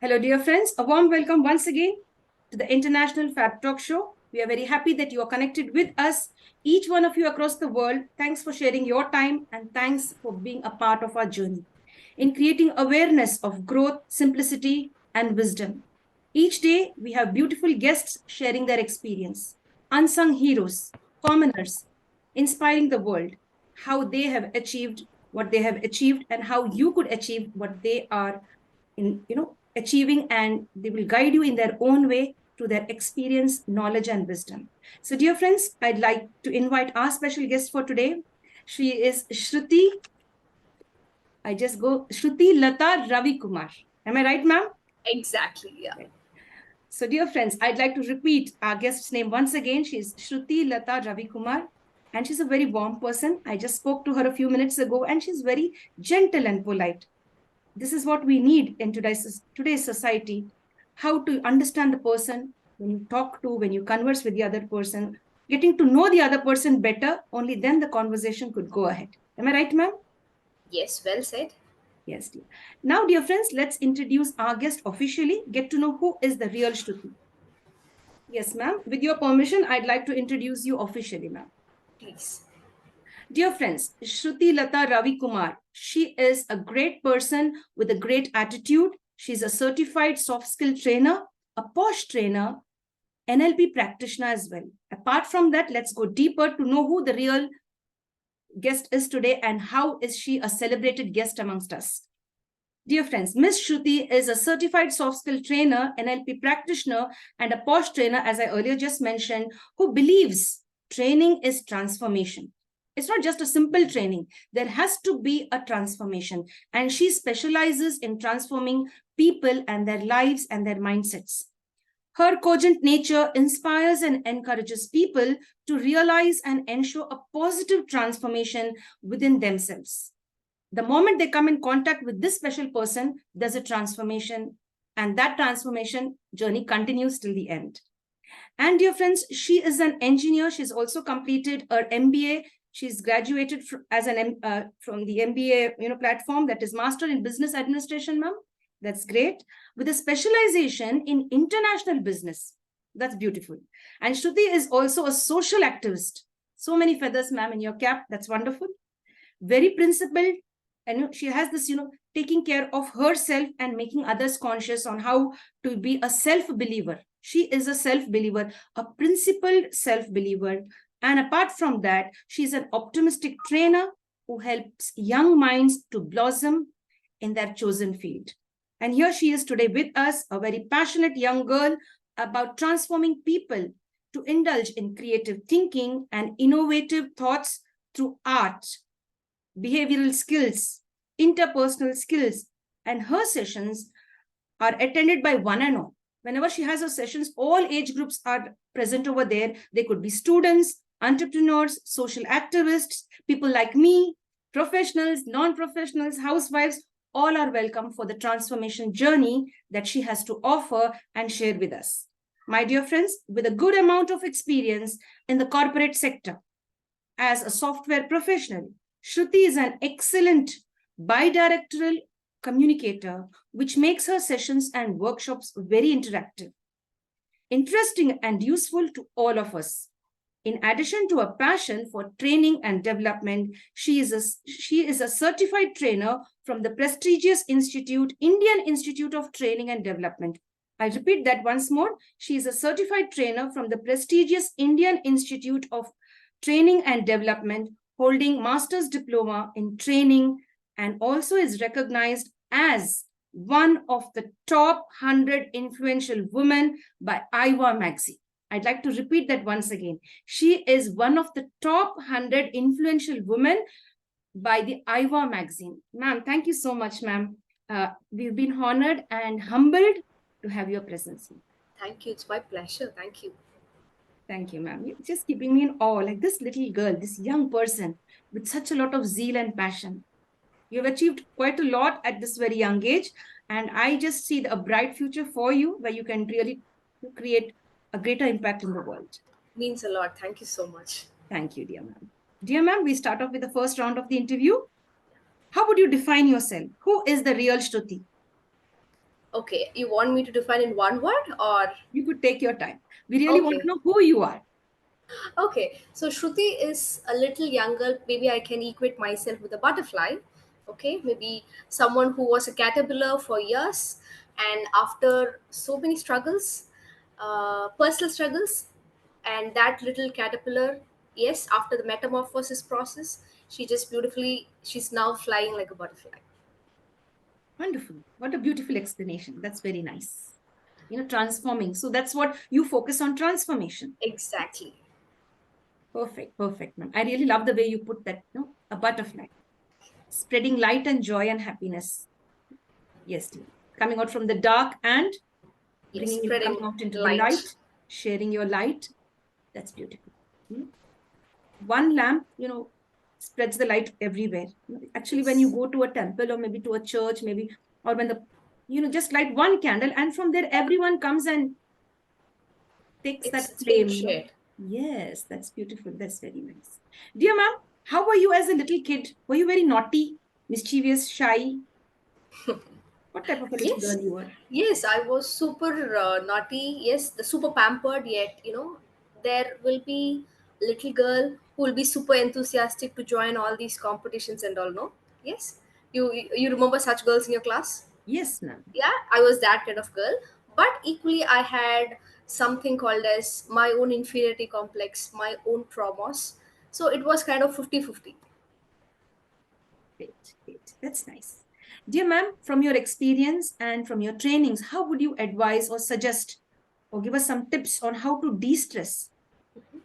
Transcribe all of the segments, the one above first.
Hello, dear friends. A warm welcome once again to the International Fabtalks show. We are very happy that you are connected with us, each one of you across the world. Thanks for sharing your time and thanks for being a part of our journey in creating awareness of growth, simplicity, and wisdom. Each day, we have beautiful guests sharing their experience, unsung heroes, commoners, inspiring the world, how they have achieved what they have achieved and how you could achieve what they are achieving, and they will guide you in their own way to their experience, knowledge, and wisdom. So, dear friends, I'd like to invite our special guest for today. She is Shruthi. Shruthi Latha Ravikumar. Am I right, ma'am? Exactly, yeah. So, dear friends, I'd like to repeat our guest's name once again. She is Shruthi Latha Ravikumar, and she's a very warm person. I just spoke to her a few minutes ago, and she's very gentle and polite. This is what we need in today's society. How to understand the person when you talk to, when you converse with the other person, getting to know the other person better, only then the conversation could go ahead. Am I right, ma'am? Yes, well said. Yes, dear. Now, dear friends, let's introduce our guest officially, get to know who is the real Shruti. Yes, ma'am. With your permission, I'd like to introduce you officially, ma'am. Please. Dear friends, Shruthi Latha Ravikumar, she is a great person with a great attitude. She's a certified soft skill trainer, a Posh trainer, NLP practitioner as well. Apart from that, let's go deeper to know who the real guest is today and how is she a celebrated guest amongst us. Dear friends, Ms.Shruthi is a certified soft skill trainer, NLP practitioner, and a Posh trainer, as I earlier just mentioned, who believes training is transformation. It's not just a simple training. There has to be a transformation. And she specializes in transforming people and their lives and their mindsets. Her cogent nature inspires and encourages people to realize and ensure a positive transformation within themselves. The moment they come in contact with this special person, there's a transformation, and that transformation journey continues till the end. And dear friends, she is an engineer. She's also completed her MBA. She's graduated from the MBA platform, that is Master in Business Administration, ma'am. That's great. With a specialization in international business. That's beautiful. And Shruti is also a social activist. So many feathers, ma'am, in your cap. That's wonderful. Very principled. And she has this, taking care of herself and making others conscious on how to be a self-believer. She is a self-believer, a principled self-believer. And apart from that, she's an optimistic trainer who helps young minds to blossom in their chosen field. And here she is today with us, a very passionate young girl about transforming people to indulge in creative thinking and innovative thoughts through art, behavioral skills, interpersonal skills. And her sessions are attended by one and all. Whenever she has her sessions, all age groups are present over there. They could be students, entrepreneurs, social activists, people like me, professionals, non-professionals, housewives, all are welcome for the transformation journey that she has to offer and share with us. My dear friends, with a good amount of experience in the corporate sector as a software professional, Shruti is an excellent bidirectional communicator, which makes her sessions and workshops very interactive, interesting, and useful to all of us. In addition to a passion for training and development, she is a certified trainer from the prestigious Indian Institute of Training and Development. I'll repeat that once more. She is a certified trainer from the prestigious Indian Institute of Training and Development, holding master's diploma in training, and also is recognized as one of the top 100 influential women by AIWA Magazine. I'd like to repeat that once again. She is one of the top 100 influential women by the AIWA Magazine. Ma'am, thank you so much, ma'am. We've been honored and humbled to have your presence. Thank you. It's my pleasure. Thank you. Thank you, ma'am. You're just keeping me in awe, like this little girl, this young person with such a lot of zeal and passion. You've achieved quite a lot at this very young age, and I just see a bright future for you where you can really create a greater impact in the world. Means a lot. Thank you so much. Thank you, dear ma'am. Dear ma'am, we start off with the first round of the interview. How would you define yourself? Who is the real Shruti? Okay, you want me to define in one word or? You could take your time. We really want to Okay. know who you are. Okay, so Shruti is a little younger. Maybe I can equate myself with a butterfly. Okay, maybe someone who was a caterpillar for years, and after so many struggles, personal struggles, and that little caterpillar, yes, after the metamorphosis process, she's now flying like a butterfly. Wonderful. What a beautiful explanation. That's very nice. Transforming. So that's what you focus on, transformation. Exactly. Perfect, perfect, ma'am. I really love the way you put that, a butterfly, spreading light and joy and happiness. Yes, dear. Coming out from the dark and Yes, bringing it, coming spreading out into the light. light, sharing your light. That's beautiful. One lamp, spreads the light everywhere. Actually, when you Yes, go to a temple or maybe to a church, maybe, or when just light one candle, and from there, everyone comes and takes that it's being flame. shared. Yes, that's beautiful. That's very nice. Dear ma'am, how were you as a little kid? Were you very naughty, mischievous, shy? What type of a little Yes, girl you were? yes, I was super naughty. Yes, the super pampered. Yet, there will be little girl who will be super enthusiastic to join all these competitions and all. No, yes, you remember such girls in your class? Yes, ma'am. Yeah, I was that kind of girl. But equally, I had something called as my own inferiority complex, my own traumas. So it was kind of 50-50. Great, great. That's nice. Dear ma'am, from your experience and from your trainings, how would you advise or suggest or give us some tips on how to de-stress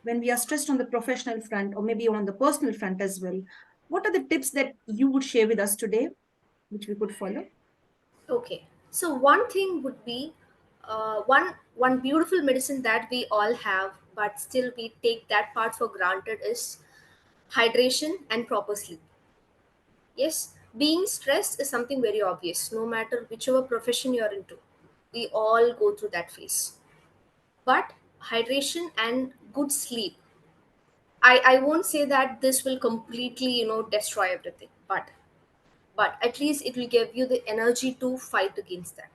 when we are stressed on the professional front or maybe on the personal front as well? What are the tips that you would share with us today, which we could follow? Okay, so one thing would be one beautiful medicine that we all have, but still we take that part for granted is hydration and proper sleep. Yes, being stressed is something very obvious, no matter whichever profession you're into. We all go through that phase. But hydration and good sleep, I won't say that this will completely, destroy everything, but at least it will give you the energy to fight against that.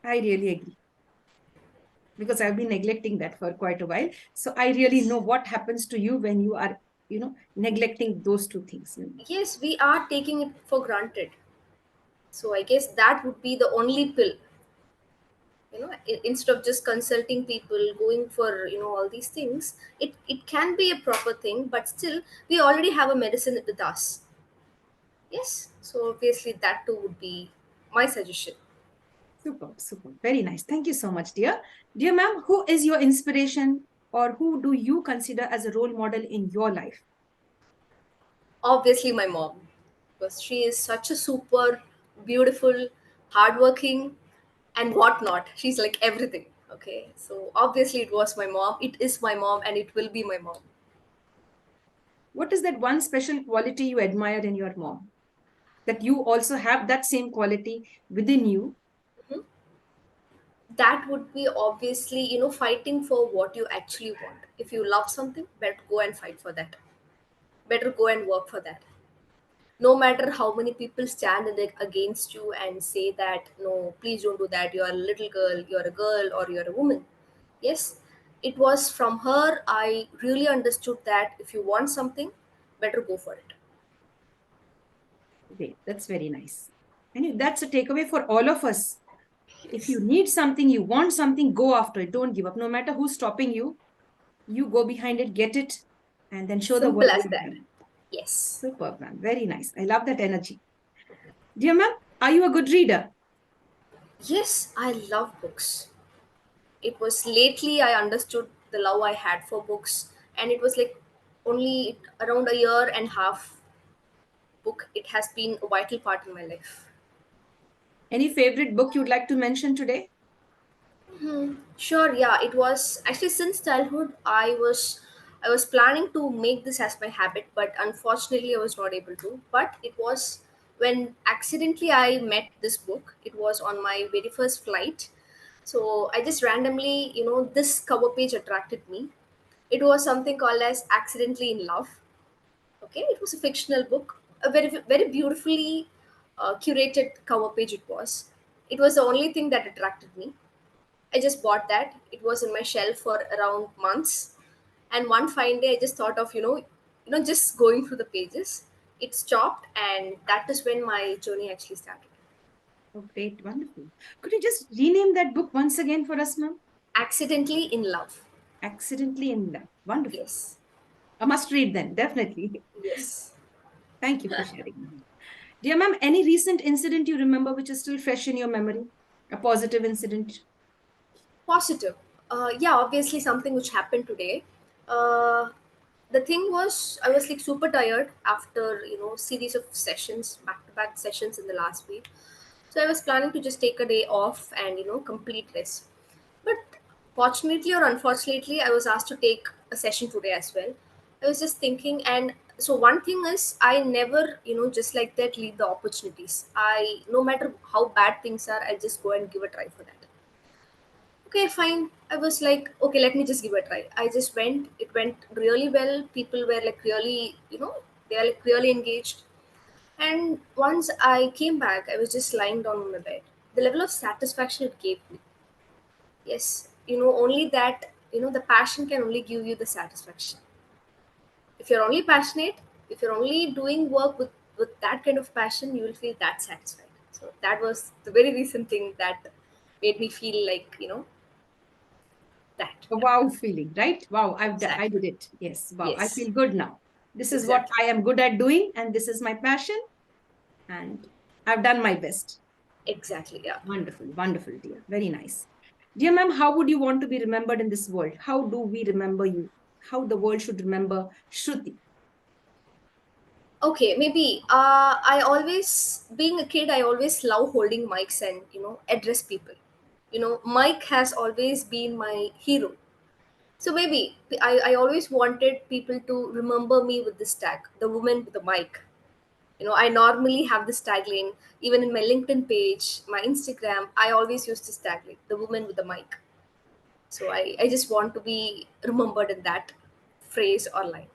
I really agree because I've been neglecting that for quite a while. So I really know what happens to you when you are, neglecting those two things. Yes, we are taking it for granted. So I guess that would be the only pill. Instead of just consulting people, going for all these things, it can be a proper thing, but still we already have a medicine with us. Yes, so obviously that too would be my suggestion. Super, super. Very nice. Thank you so much, dear. Dear ma'am, who is your inspiration or who do you consider as a role model in your life? Obviously, my mom, because she is such a super beautiful, hardworking, and whatnot. She's like everything. Okay, so obviously it was my mom. It is my mom, and it will be my mom. What is that one special quality you admire in your mom? That you also have that same quality within you? Mhm. That would be obviously, fighting for what you actually want. If you love something, better go and fight for that. Better go and work for that. No matter how many people stand against you and say that, no, please don't do that. You're a little girl, you're a girl, or you're a woman. Yes, it was from her I really understood that if you want something, better go for it. Great. That's very nice. And that's a takeaway for all of us. If Yes. you need something, you want something, go after it. Don't give up. No matter who's stopping you, you go behind it, get it, and then show the Simple world as you're that. ready. Yes. Superb, ma'am. Very nice. I love that energy. Dear ma'am, are you a good reader? Yes, I love books. It was lately I understood the love I had for books, and it was like only around a year and a half book. It has been a vital part in my life. Any favorite book you'd like to mention today? Sure, yeah, it was actually since childhood I was planning to make this as my habit, but unfortunately I was not able to. But it was when accidentally I met this book. It was on my very first flight. So I just randomly, this cover page attracted me. It was something called as Accidentally in Love. Okay, it was a fictional book, a very very beautifully, curated cover page it was. It was the only thing that attracted me. I just bought that. It was in my shelf for around months. And one fine day I just thought of, just going through the pages. It stopped, and that is when my journey actually started. Oh, great. Wonderful. Could you just rename that book once again for us, ma'am? Accidentally in Love. Accidentally in Love. Wonderful. Yes. I must read then, definitely. Yes. Thank you for sharing. Dear ma'am, any recent incident you remember which is still fresh in your memory? A positive incident? Positive. Yeah, obviously something which happened today. Uh, the thing was, I was like super tired after series of sessions, back to back sessions in the last week. So I was planning to just take a day off and complete rest. But fortunately or unfortunately, I was asked to take a session today as well. I was just thinking, and so one thing is, I never just like that leave the opportunities. I, no matter how bad things are, I just go and give a try for that. Okay, fine. I was like, okay, let me just give it a try. I just went. It went really well. People were like really, they are like really engaged. And once I came back, I was just lying down on my bed. The level of satisfaction it gave me. Yes, only that, the passion can only give you the satisfaction. If you're only passionate, if you're only doing work with that kind of passion, you will feel that satisfied. So that was the very recent thing that made me feel like, that. A Yeah, wow feeling, right? Wow, I exactly. did it. Yes, wow, I Yes, feel good now. This is what exactly. I am good at doing, and this is my passion, and I've done my best. Exactly. Yeah. Wonderful, wonderful, dear. Very nice. Dear ma'am, how would you want to be remembered in this world? How do we remember you? How the world should remember Shruti? Okay, maybe I always, being a kid, I always love holding mics and address people. Mike has always been my hero. So maybe I always wanted people to remember me with this tag, the woman with the mic. I normally have this tagline even in my LinkedIn page, my Instagram. I always use this tagline, the woman with the mic. So I just want to be remembered in that phrase or line.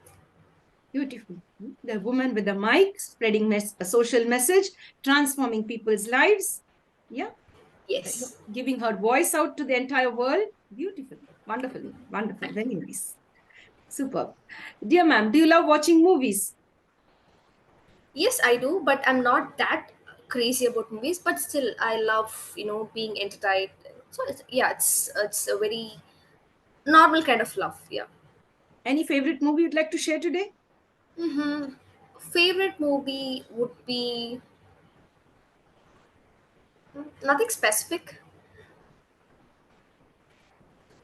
Beautiful. The woman with the mic, spreading a social message, transforming people's lives. Yeah, Yes. giving her voice out to the entire world. Beautiful. Wonderful, ma'am. Wonderful. Very nice. Superb. Dear ma'am, do you love watching movies? Yes, I do, but I'm not that crazy about movies. But still, I love being entertained. So it's a very normal kind of love. Yeah. Any favorite movie you'd like to share today? Mm-hmm. Favorite movie would be nothing specific.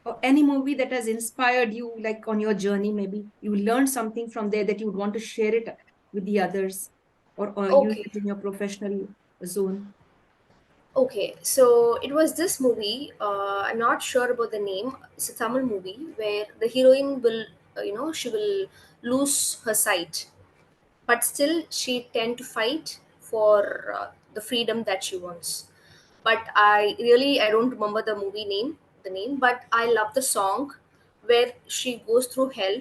Or any movie that has inspired you, like on your journey, maybe you learned something from there that you would want to share it with the others, or use Okay. it in your professional zone? Okay, so it was this movie. I'm not sure about the name. It's a Tamil movie where the heroine will, she will lose her sight, but still she tend to fight for the freedom that she wants. But I don't remember the name, but I love the song where she goes through hell,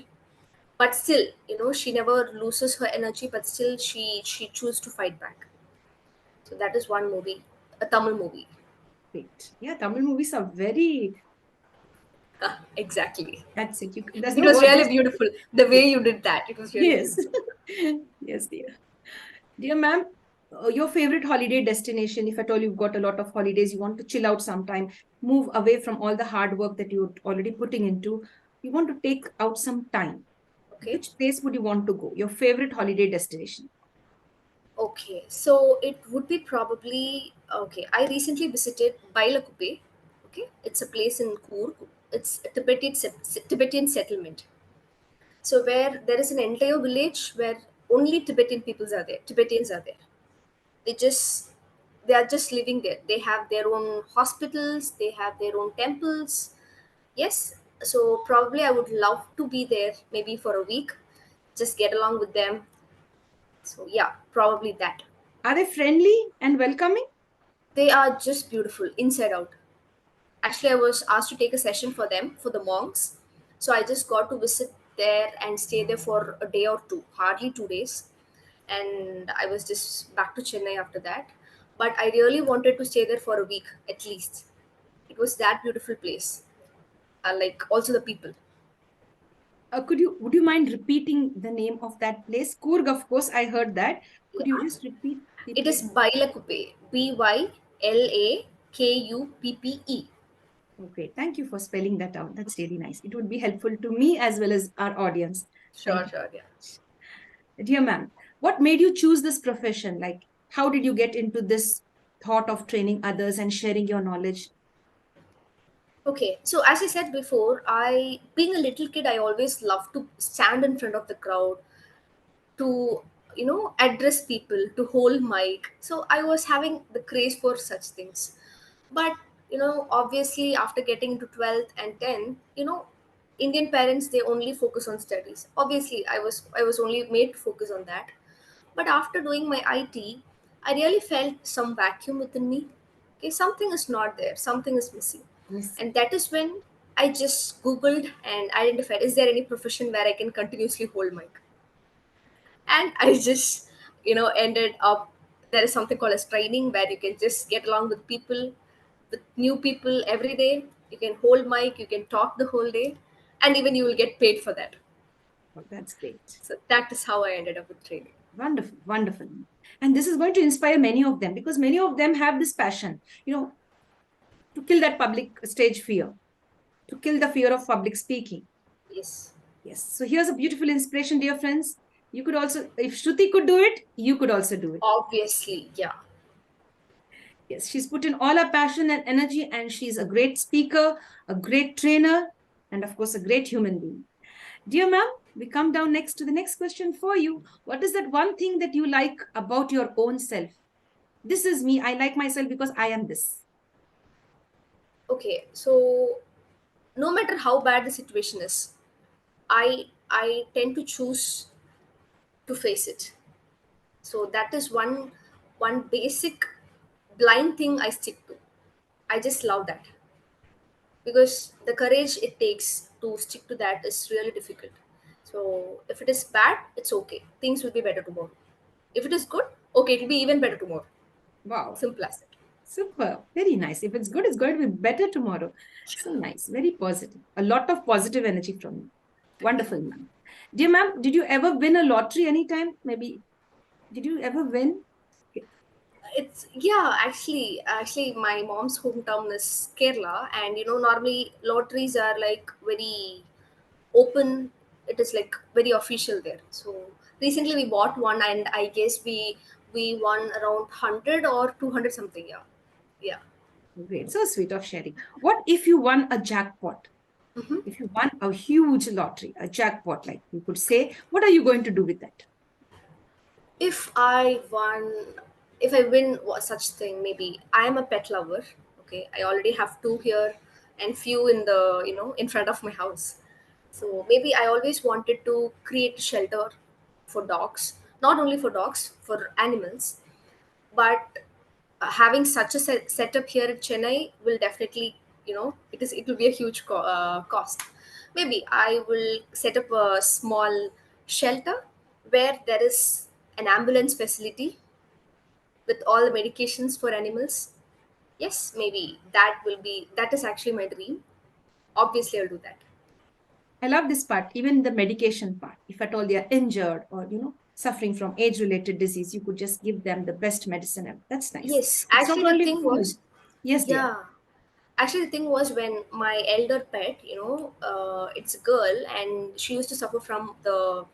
but still, she never loses her energy, but still she chooses to fight back. So that is one movie, a Tamil movie. Great. Yeah, Tamil movies are very, Exactly. that's it. There's It no was word. really Just beautiful. The way you did that, it was really yes. beautiful. Yes, dear. Dear ma'am, your favorite holiday destination, if at all you've got a lot of holidays, you want to chill out sometime, move away from all the hard work that you're already putting into, you want to take out some time. Okay. Which place would you want to go? Your favorite holiday destination? Okay. So it would be probably okay. I recently visited Bailakuppe. Okay, it's a place in Coorg. It's a Tibetan settlement. So where there is an entire village where only Tibetan peoples are there. Tibetans are there. They just they are just living there. They have their own hospitals. They have their own temples. Yes, so probably I would love to be there maybe for a week, just get along with them. So yeah, probably that. Are they friendly and welcoming? They are just beautiful inside out. Actually, I was asked to take a session for them, for the monks. So I just got to visit there and stay there for a day or two, hardly 2 days. and I was just back to Chennai after that. But I really wanted to stay there for a week at least. It was that beautiful place. Like also the people. Would you mind repeating the name of that place? Coorg, of course, I heard that. Could you Yeah. just repeat the It is place? Bailakuppe. Bylakuppe. Okay, thank you for spelling that out. That's really nice. It would be helpful to me as well as our audience. Thank Sure, you. sure, yeah. Dear ma'am, what made you choose this profession? Like, how did you get into this thought of training others and sharing your knowledge? Okay, so as I said before, I being a little kid, I always loved to stand in front of the crowd to address people, to hold mic. So I was having the craze for such things. But obviously after getting into 12th and 10th, Indian parents, they only focus on studies. Obviously I was only made to focus on that. But after doing my IT, I really felt some vacuum within me. Okay, something is not there, something is missing. Yes. And that is when I just Googled and identified, is there any profession where I can continuously hold mic? And I just ended up, there is something called as training, where you can just get along with people, with new people every day. You can hold mic, you can talk the whole day, and even you will get paid for that. Oh, that's great. So that is how I ended up with training. Wonderful, wonderful. And this is going to inspire many of them because many of them have this passion, to kill that public stage fear, to kill the fear of public speaking. Yes. Yes. So here's a beautiful inspiration, dear friends. You could also, if Shruti could do it, you could also do it. Obviously, yeah. Yes, she's put in all her passion and energy, and she's a great speaker, a great trainer, and of course, a great human being. Dear ma'am, we come down next to the next question for you. What is that one thing that you like about your own self? This is me. I like myself because I am this. Okay, so no matter how bad the situation is, I tend to choose to face it. So that is one basic blind thing I stick to. I just love that, because the courage it takes to stick to that is really difficult. So if it is bad, it's okay. Things will be better tomorrow. If it is good, okay, it will be even better tomorrow. Wow. Simple as that. Super. Very nice. If it's good, it's going to be better tomorrow. So nice. Very positive. A lot of positive energy from you. Thank you. Wonderful, ma'am. Dear ma'am, did you ever win a lottery anytime? Maybe, did you ever win? It's, yeah, actually my mom's hometown is Kerala, and normally lotteries are like very open. It is like very official there. So recently we bought one, and I guess we won around 100 or 200 something. Yeah. Yeah. Great. So sweet of sharing. What if you won a jackpot? Hmm. If you won a huge lottery, a jackpot, like you could say, what are you going to do with that? If I won, if I win such thing, maybe I am a pet lover. Okay, I already have two here and few in the in front of my house. So maybe I always wanted to create a shelter for dogs, not only for dogs, for animals. But having such a setup here in Chennai will definitely, it will be a huge cost. Maybe I will set up a small shelter where there is an ambulance facility with all the medications for animals. Yes, maybe that is actually my dream. Obviously, I'll do that. I love this part, even the medication part. If at all they are injured or suffering from age-related disease, you could just give them the best medicine ever. That's nice. Yes, It's not actually, the only thing food. was, Yes, dear. yeah. Actually, the thing was, when my elder pet, it's a girl, and she used to suffer from the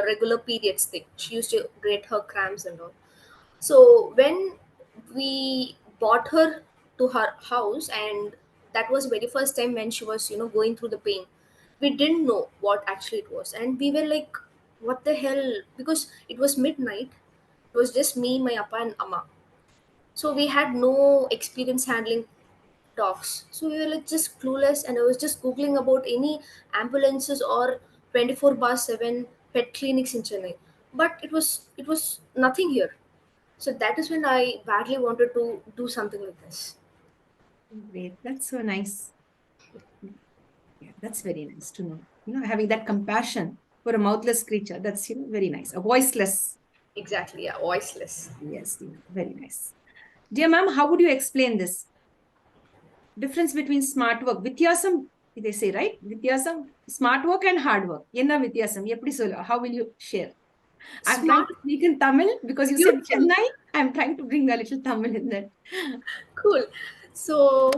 regular periods thing. She used to get her cramps and all. So when we bought her to her house, and that was very first time when she was, going through the pain. We didn't know what actually it was, and we were like, "What the hell?" Because it was midnight. It was just me, my appa, and amma. So we had no experience handling dogs. So we were like just clueless, and I was just googling about any ambulances or 24 bar 7 pet clinics in Chennai. But it was nothing here. So that is when I badly wanted to do something like this. Great. That's so nice. Yeah, that's very nice to know. Having that compassion for a mouthless creature. That's very nice. A voiceless. Exactly, yeah, voiceless. Yes, dear. Very nice. Dear ma'am, how would you explain this? Difference between smart work. Vityasam, they say, right? Vityasam, smart work and hard work. Yenna Vityasam. Eppadi solla? How will you share? I'm trying Smart, to speak in Tamil because you said beautiful, Chennai. I'm trying to bring a little Tamil in that. cool. So,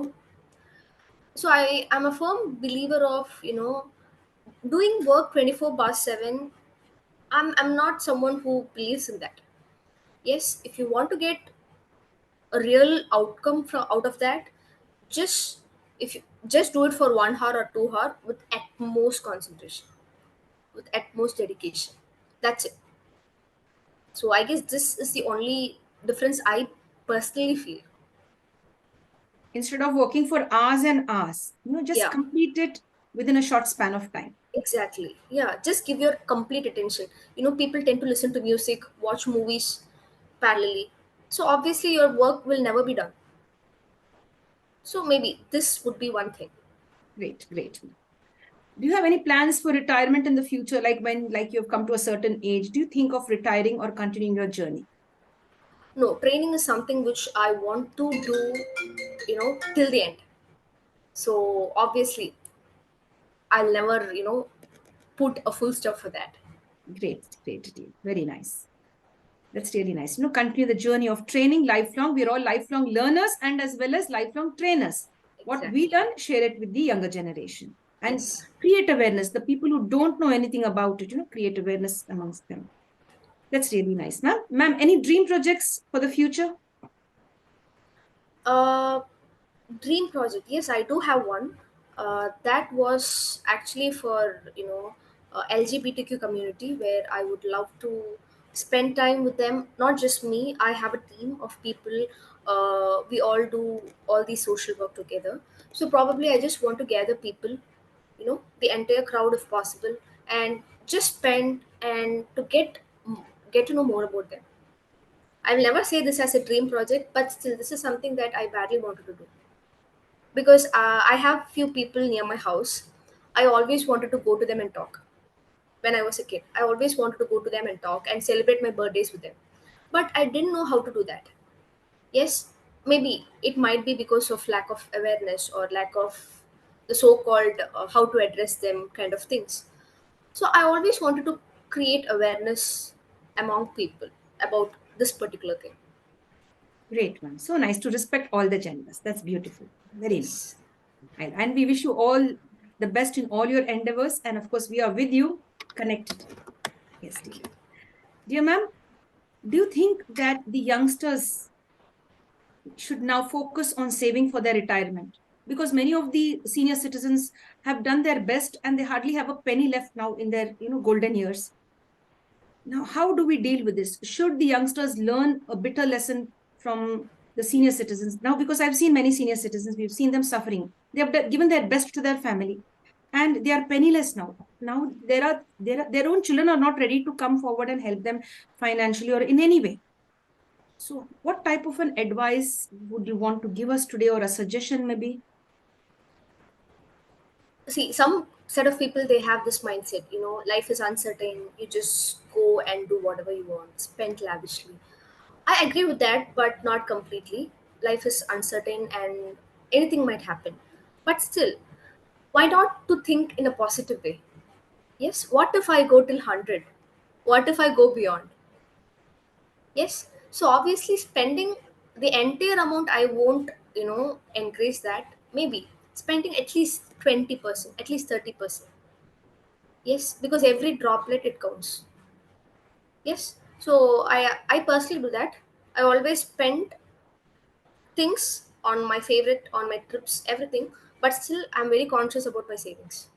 so I am a firm believer of, doing work 24 bar 7. I'm not someone who believes in that. Yes, if you want to get a real outcome from out of that, just if you just do it for 1 hour or 2 hour with utmost concentration, with utmost dedication. That's it. So I guess this is the only difference I personally feel. Instead of working for hours and hours, just Yeah, complete it within a short span of time. exactly. Yeah, just give your complete attention. People tend to listen to music, watch movies parallelly. So obviously your work will never be done. So maybe this would be one thing. Great, great. Do you have any plans for retirement in the future? Like when, like you've come to a certain age, do you think of retiring or continuing your journey? No, training is something which I want to do, till the end. So obviously I'll never, put a full stop for that. Great, great, dear. Very nice. That's really nice. Continue the journey of training lifelong. We're all lifelong learners and as well as lifelong trainers. What we Exactly. learn, share it with the younger generation and Yes. create awareness. The people who don't know anything about it, create awareness amongst them. That's really nice, ma'am. Ma'am, any dream projects for the future? Uh, Dream project. Yes, I do have one. That was actually for LGBTQ community, where I would love to spend time with them. Not just me. I have a team of people. We all do all the social work together. So probably I just want to gather people, the entire crowd if possible, and just spend and to get to know more about them. I will never say this as a dream project, but still, this is something that I badly wanted to do because I have few people near my house. I always wanted to go to them and talk. When I was a kid, I always wanted to go to them and talk and celebrate my birthdays with them, but I didn't know how to do that. Yes, maybe it might be because of lack of awareness or lack of the so-called how to address them kind of things. So I always wanted to create awareness among people about this particular thing. Great, ma'am. So nice to respect all the genders. That's beautiful. Very nice. Yes. And we wish you all the best in all your endeavors. And of course, we are with you, connected. Yes, dear. Thank you. Dear ma'am, do you think that the youngsters should now focus on saving for their retirement? Because many of the senior citizens have done their best and they hardly have a penny left now in their golden years. Now, how do we deal with this? Should the youngsters learn a bitter lesson from the senior citizens? Now, because I've seen many senior citizens, we've seen them suffering. They have given their best to their family, and they are penniless now. Now, their own children are not ready to come forward and help them financially or in any way. So, what type of an advice would you want to give us today, or a suggestion, maybe? See, some set of people, they have this mindset, life is uncertain, you just go and do whatever you want, spend lavishly. I agree with that, but not completely. Life is uncertain and anything might happen, but still, why not to think in a positive way? Yes, what if I go till 100? What if I go beyond? Yes, so obviously spending the entire amount, I won't increase that. Maybe spending at least 20%, at least 30%. Yes, because every droplet it counts. Yes, so I personally do that. I always spend things on my favorite, on my trips, everything, but still I'm very conscious about my savings.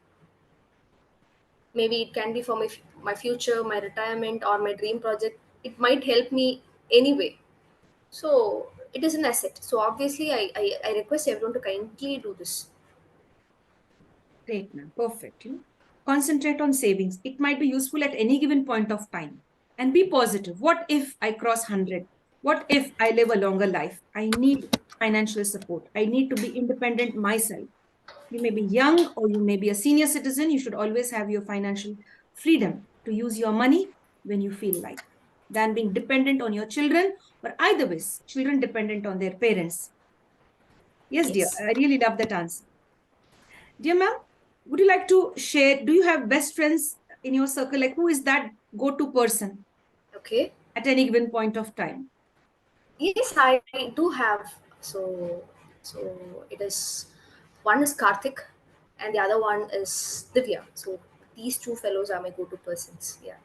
Maybe it can be for my future, my retirement, or my dream project. It might help me anyway. So it is an asset. So obviously, I request everyone to kindly do this. Great, ma'am. Perfect. Concentrate on savings. It might be useful at any given point of time. And be positive. What if I cross 100? What if I live a longer life? I need financial support. I need to be independent myself. You may be young or you may be a senior citizen. You should always have your financial freedom to use your money when you feel like. than being dependent on your children, or either ways, children dependent on their parents. Yes, dear. Yes. I really love that answer. Dear ma'am, would you like to share? Do you have best friends in your circle? Like, who is that go to person Okay. at any given point of time? Yes, I do have. So it is, one is Karthik, and the other one is Divya. So these two fellows are my go-to persons. Yeah.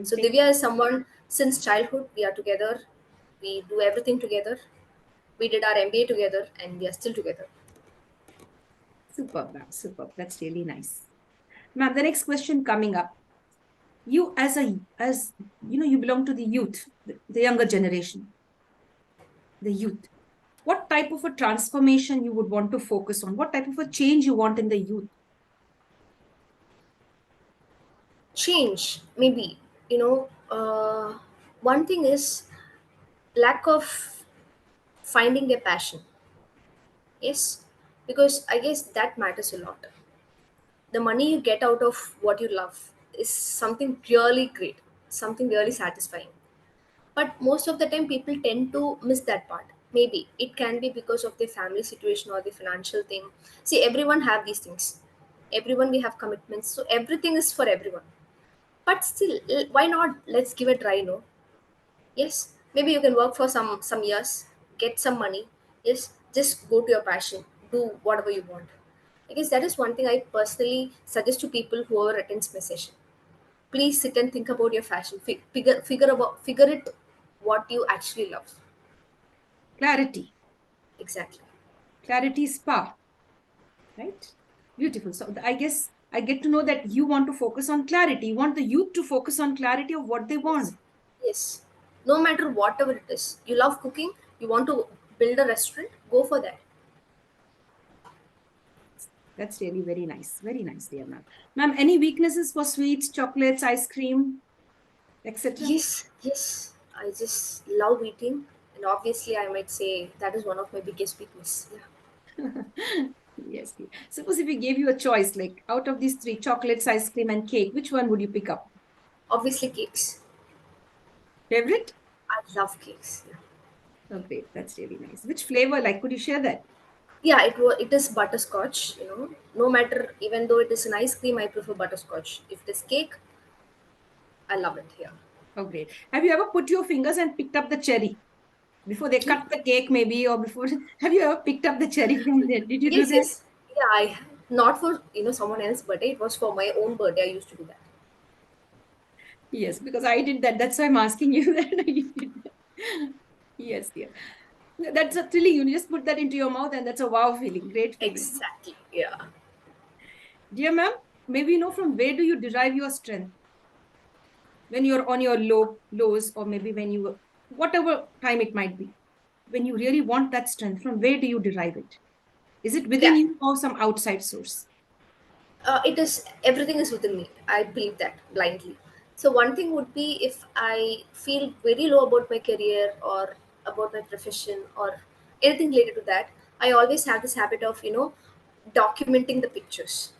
So Okay. Divya is someone since childhood. We are together. We do everything together. We did our MBA together, and we are still together. Superb, ma'am. Superb. That's really nice. Ma'am, the next question coming up. You as you belong to the youth, the younger generation, the youth. What type of a transformation you would want to focus on? What type of a change you want in the youth? Change, maybe. You know, one thing is lack of finding their passion. Yes, because I guess that matters a lot. The money you get out of what you love is something really great, something really satisfying. But most of the time, people tend to miss that part. Maybe it can be because of their family situation or the financial thing. See, everyone have these things. Everyone we have commitments, so everything is for everyone. But still, why not? Let's give it a try. No, yes, maybe you can work for some years, get some money. Yes, just go to your passion, do whatever you want. I guess that is one thing I personally suggest to people whoever attends my session. Please sit and think about your fashion. Figure it what you actually love. Clarity. Exactly. Clarity is power, right? Beautiful. So I guess I get to know that you want to focus on clarity. You want the youth to focus on clarity of what they Yes. want. Yes. No matter whatever it is, you love cooking. You want to build a restaurant. Go for that. That's really very nice. Very nice, dear ma'am. Ma'am, any weaknesses for sweets, chocolates, ice cream, etc.? Yes. Yes. I just love eating, and obviously, I might say that is one of my biggest weakness. Yeah. Yes. Dear. Suppose if we gave you a choice, like out of these three, chocolates, ice cream, and cake, which one would you pick up? Obviously, cakes. Favorite? I love cakes. Yeah. Oh, great. That's really nice. Which flavor? Like, could you share that? Yeah, it is butterscotch. No matter, even though it is an ice cream, I prefer butterscotch. If it is cake, I love it. Yeah. Oh, great. Have you ever put your fingers and picked up the cherry before they Hmm? cut the cake, maybe, or before? Have you ever picked up the cherry from there? Did you do Yes, that? yes. Yeah, I not for someone else's birthday. It was for my own birthday. I used to do that. Yes, because I did that. That's why I'm asking you that you did that. Yes, dear. That's a thrilling. You just put that into your mouth, and that's a wow feeling. Great feeling. Exactly. Yeah. Dear ma'am, maybe you know from where do you derive your strength when you're on your lows, or maybe when you, whatever time it might be, when you really want that strength, from where do you derive it? Is it within Yeah. you or some outside source? It is, everything is within me. I believe that blindly. So one thing would be if I feel very low about my career or about my profession or anything related to that, I always have this habit of documenting the pictures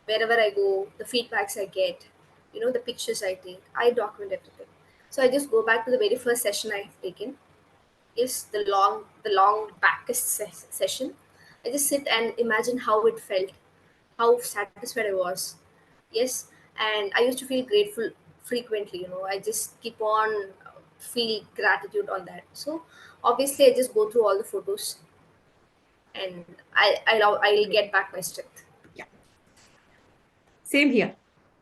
wherever I go, the feedbacks I get, the pictures I take. I document everything. So I just go back to the very first session I have taken. Yes, the long backest session. I just sit and imagine how it felt, how satisfied I was. Yes, and I used to feel grateful frequently. I just keep on feel gratitude on that. So obviously, I just go through all the photos, and I'll get back my strength. Yeah, same here.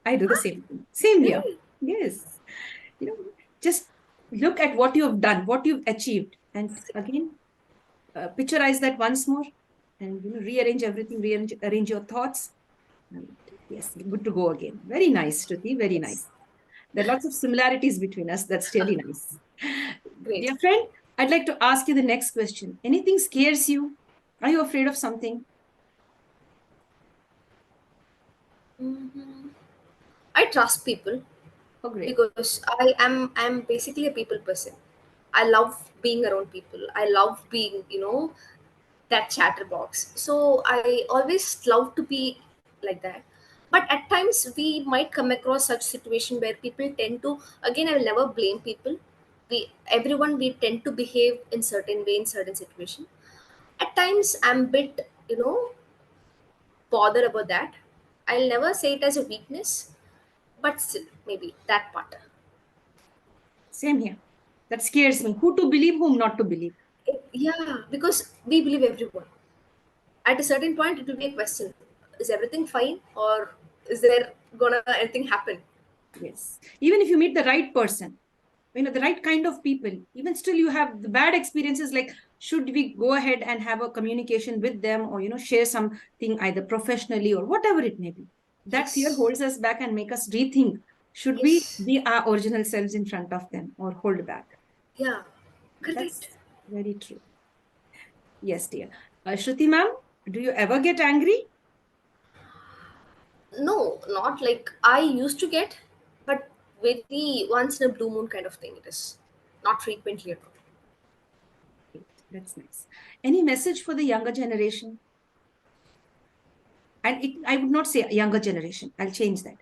I do the same thing. Same here. Really? Yes. You know, just look at what you have done, what you've achieved, and again, picturize that once more, and rearrange everything, arrange your thoughts. And yes, good to go again. Very nice, Shruti. Very Yes. nice. There are lots of similarities between us. That's really nice. Great. Dear friend, I'd like to ask you the next question. Anything scares you? Are you afraid of something? Mhm. I trust people Oh, great. because I'm basically a people person. I love being around people. I love being that chatterbox. So I always love to be like that. But at times we might come across such situation where people tend to, again, I will never blame people. We tend to behave in certain way in certain situation. At times I'm bit, bothered about that. I'll never say it as a weakness, but still maybe that part. Same here. That scares me. Who to believe, whom not to believe. Yeah, because we believe everyone. At a certain point, it will be a question: is everything fine, or is there gonna anything happen? Yes. Even if you meet the right person, the right kind of people, even still you have the bad experiences, like should we go ahead and have a communication with them, or share something either professionally or whatever it may be. That fear Yes, holds us back and make us rethink, should we yes, be our original selves in front of them or hold back. yeah, correct. That's very true. Yes, dear. Shruti ma'am, do you ever get angry? No, not like I used to get, but very once in a blue moon kind of thing. It is not frequently at all. Great. That's nice. Any message for the younger generation? And I would not say younger generation, I'll change that.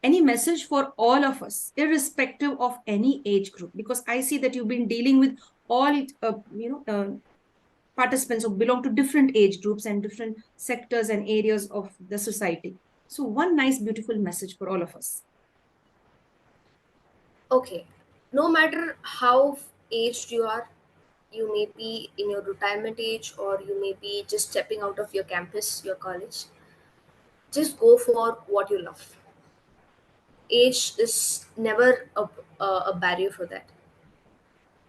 Any message for all of us, irrespective of any age group? Because I see that you've been dealing with all, participants who belong to different age groups and different sectors and areas of the society. So, one nice, beautiful message for all of us. Okay, no matter how aged you are, you may be in your retirement age or you may be just stepping out of your campus, your college. Just go for what you love. Age is never a barrier for that.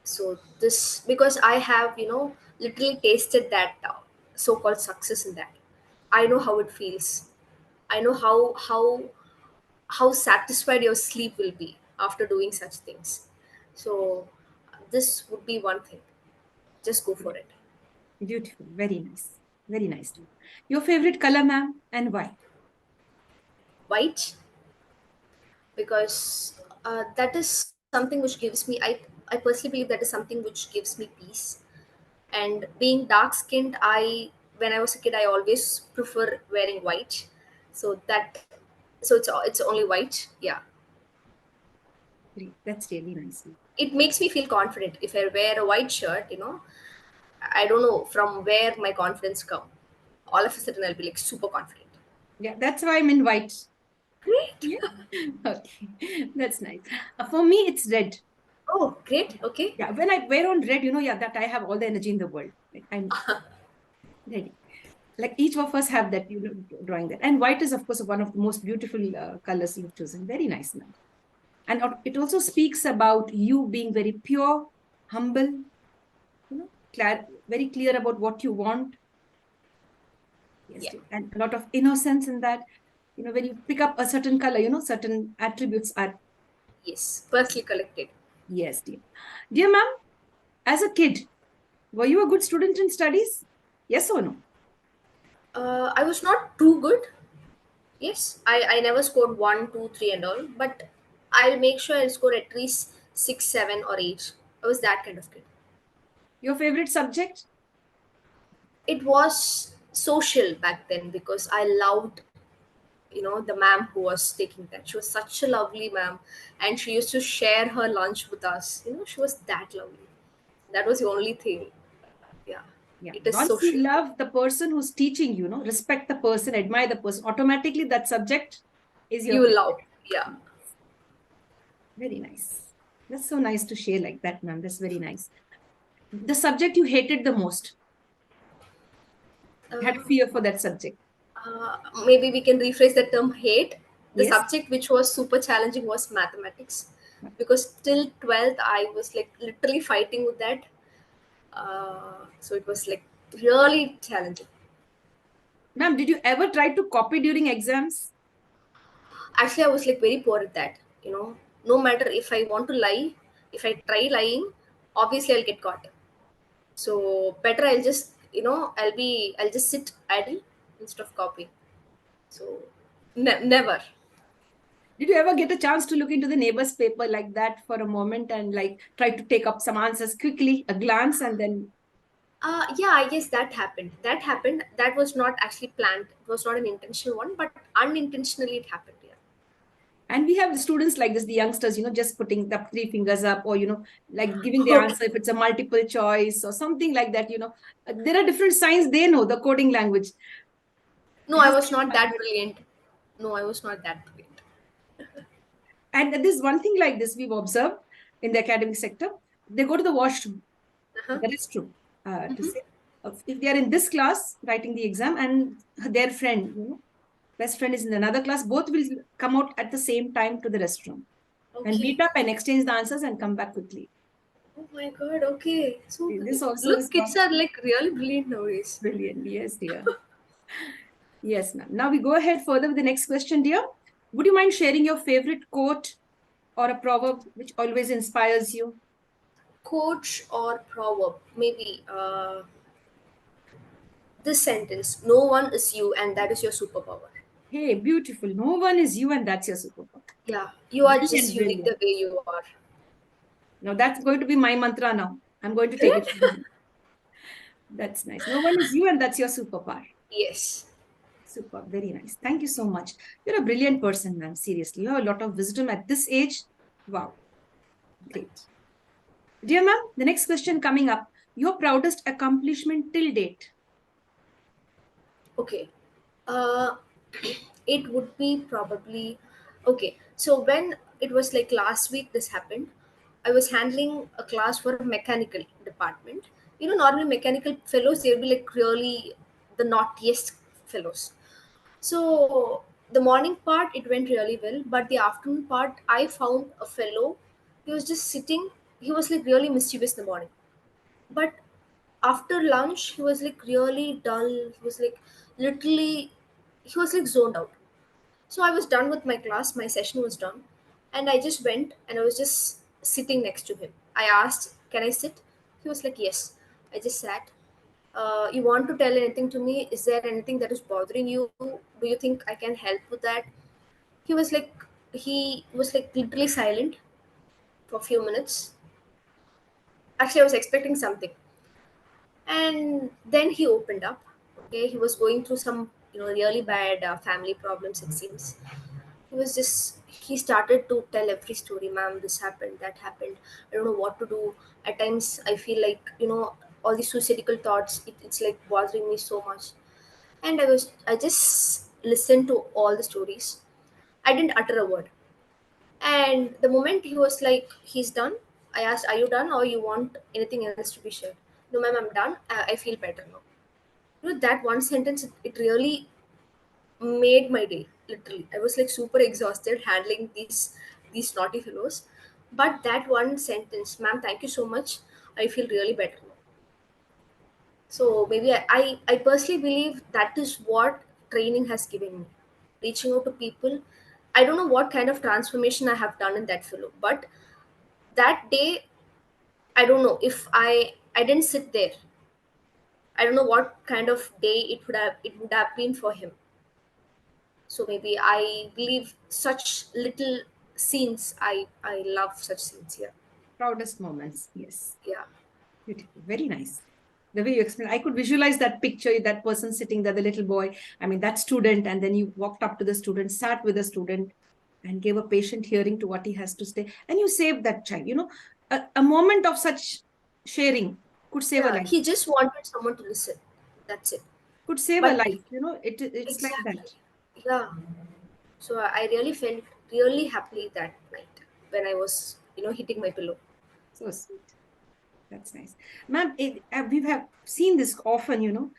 So this, because I have, literally tasted that so-called success in that. I know how it feels. I know how satisfied your sleep will be after doing such things. So this would be one thing. Just go for it. Beautiful. Very nice. Very nice. Your favorite color, ma'am, and why? White, because that is something which gives me, I personally believe that is something which gives me peace. And being dark skinned, when I was a kid, I always prefer wearing white. So that, so it's only white. Yeah, Great. That's really nice. it makes me feel confident if I wear a white shirt. I don't know from where my confidence come. All of a sudden, I'll be like super confident. Yeah, that's why I'm in white. Great. Yeah. Okay. That's nice. For me, it's red. Oh, great. Okay. Yeah. When I wear on red, yeah, that I have all the energy in the world. Like I'm ready. Like each of us have that, drawing that. And white is, of course, one of the most beautiful colors you've chosen. Very nice, man. And it also speaks about you being very pure, humble, very clear about what you want. Yes, Yeah. dear. And a lot of innocence in that. When you pick up a certain color, certain attributes are, Yes. Firstly collected. yes, dear. Dear ma'am, as a kid, were you a good student in studies? Yes or no? I was not too good. Yes, I never scored one, two, three, and all, but I'll make sure I'll score at least six, seven, or eight. I was that kind of kid. Your favorite subject? It was social back then because I loved, the ma'am who was taking that. She was such a lovely ma'am, and she used to share her lunch with us. She was that lovely. That was the only thing. Yeah, Yeah. it is Once you social. love the person who's teaching, respect the person, admire the person, automatically that subject is your You love, favorite. yeah. Very nice. That's so nice to share like that, ma'am. That's very nice. The subject you hated the most, had Uh, fear for that subject. uh, Maybe we can rephrase the term hate. The Yes. subject which was super challenging was mathematics, because till 12th I was like literally fighting with that. So it was like really challenging. Ma'am, did you ever try to copy during exams? Actually, I was like very poor at that. No matter if I want to lie, if I try lying, obviously I'll get caught. So better I'll just sit idle instead of copying. So never. Did you ever get a chance to look into the neighbor's paper like that for a moment and like try to take up some answers quickly, a glance, and then? Yeah, I guess that happened. That happened. That was not actually planned. It was not an intentional one, but unintentionally it happened. Yeah. And we have the students like this, the youngsters, just putting the three fingers up, or, like giving the answer if it's a multiple choice or something like that. There are different signs they know, the coding language. No, I Has was not that brilliant. No, I was not that brilliant. And there's one thing like this we've observed in the academic sector. They go to the washroom, Uh-huh. that is true, to Mm-hmm. say. If they are in this class writing the exam and their friend, best friend is in another class, both will come out at the same time to the restroom and Okay. meet up and exchange the answers and come back quickly. Oh my god. Okay. So This also look, is not kids are like really brilliant nowadays. brilliant. Yes, dear. Yes, ma'am. Now we go ahead further with the next question, dear. Would you mind sharing your favorite quote or a proverb which always inspires you? Coach or proverb? Maybe this sentence: "No one is you, and that is your superpower." Hey, beautiful. No one is you, and that's your superpower. Yeah, you are just Brilliant, unique brilliant. the way you are. Now that's going to be my mantra now. I'm going to Is take it it? from you. That's nice. No one is you, and that's your superpower. Yes. Super, very nice. Thank you so much. You're a brilliant person, ma'am. Seriously, you have a lot of wisdom at this age. Wow, great. Dear ma'am, the next question coming up. Your proudest accomplishment till date. Okay. Uh, it would be probably okay. So when it was like last week, this happened. I was handling a class for a mechanical department. Normally mechanical fellows they'll be like really the naughtiest fellows. So the morning part it went really well, but the afternoon part I found a fellow. He was just sitting. He was like really mischievous in the morning, but after lunch he was like really dull. He was like literally he was like zoned out. So I was done with my class, my session was done, and I just went and I was just sitting next to him. I asked, "Can I sit?" He was like, "Yes." I just sat. You want to tell anything to me? Is there anything that is bothering you? Do you think I can help with that? He was like, literally silent for a few minutes. Actually, I was expecting something. And then he opened up. Okay, he was going through some really bad family problems, it seems. He started to tell every story. "Ma'am, this happened, that happened. I don't know what to do. At times I feel like all these suicidal thoughts, it's like bothering me so much." And I just listened to all the stories. I didn't utter a word. And the moment he was like, "He's done," I asked, "Are you done, or you want anything else to be shared?" "No, ma'am, I'm done. I feel better now." That one sentence, it really made my day. Literally, I was like super exhausted handling these naughty fellows. But that one sentence, "Ma'am, thank you so much. I feel really better now." So maybe I personally believe that is what training has given me. Reaching out to people. I don't know what kind of transformation I have done in that fellow, but that day, I don't know if I didn't sit there. I don't know what kind of day it would have been for him. So maybe I believe such little scenes. I love such scenes. Yeah. Proudest moments. Yes. Yeah. Beautiful. Very nice. The way you explained, I could visualize that picture, that person sitting there, the little boy. I mean, that student, and then you walked up to the student, sat with the student, and gave a patient hearing to what he has to say. And you saved that child. A moment of such sharing could save a Yeah. life. He just wanted someone to listen. That's it. Could save a But life. It's like exactly. that. Yeah. So I really felt really happy that night when I was hitting my pillow. So sweet. That's nice. Ma'am, we have seen this often,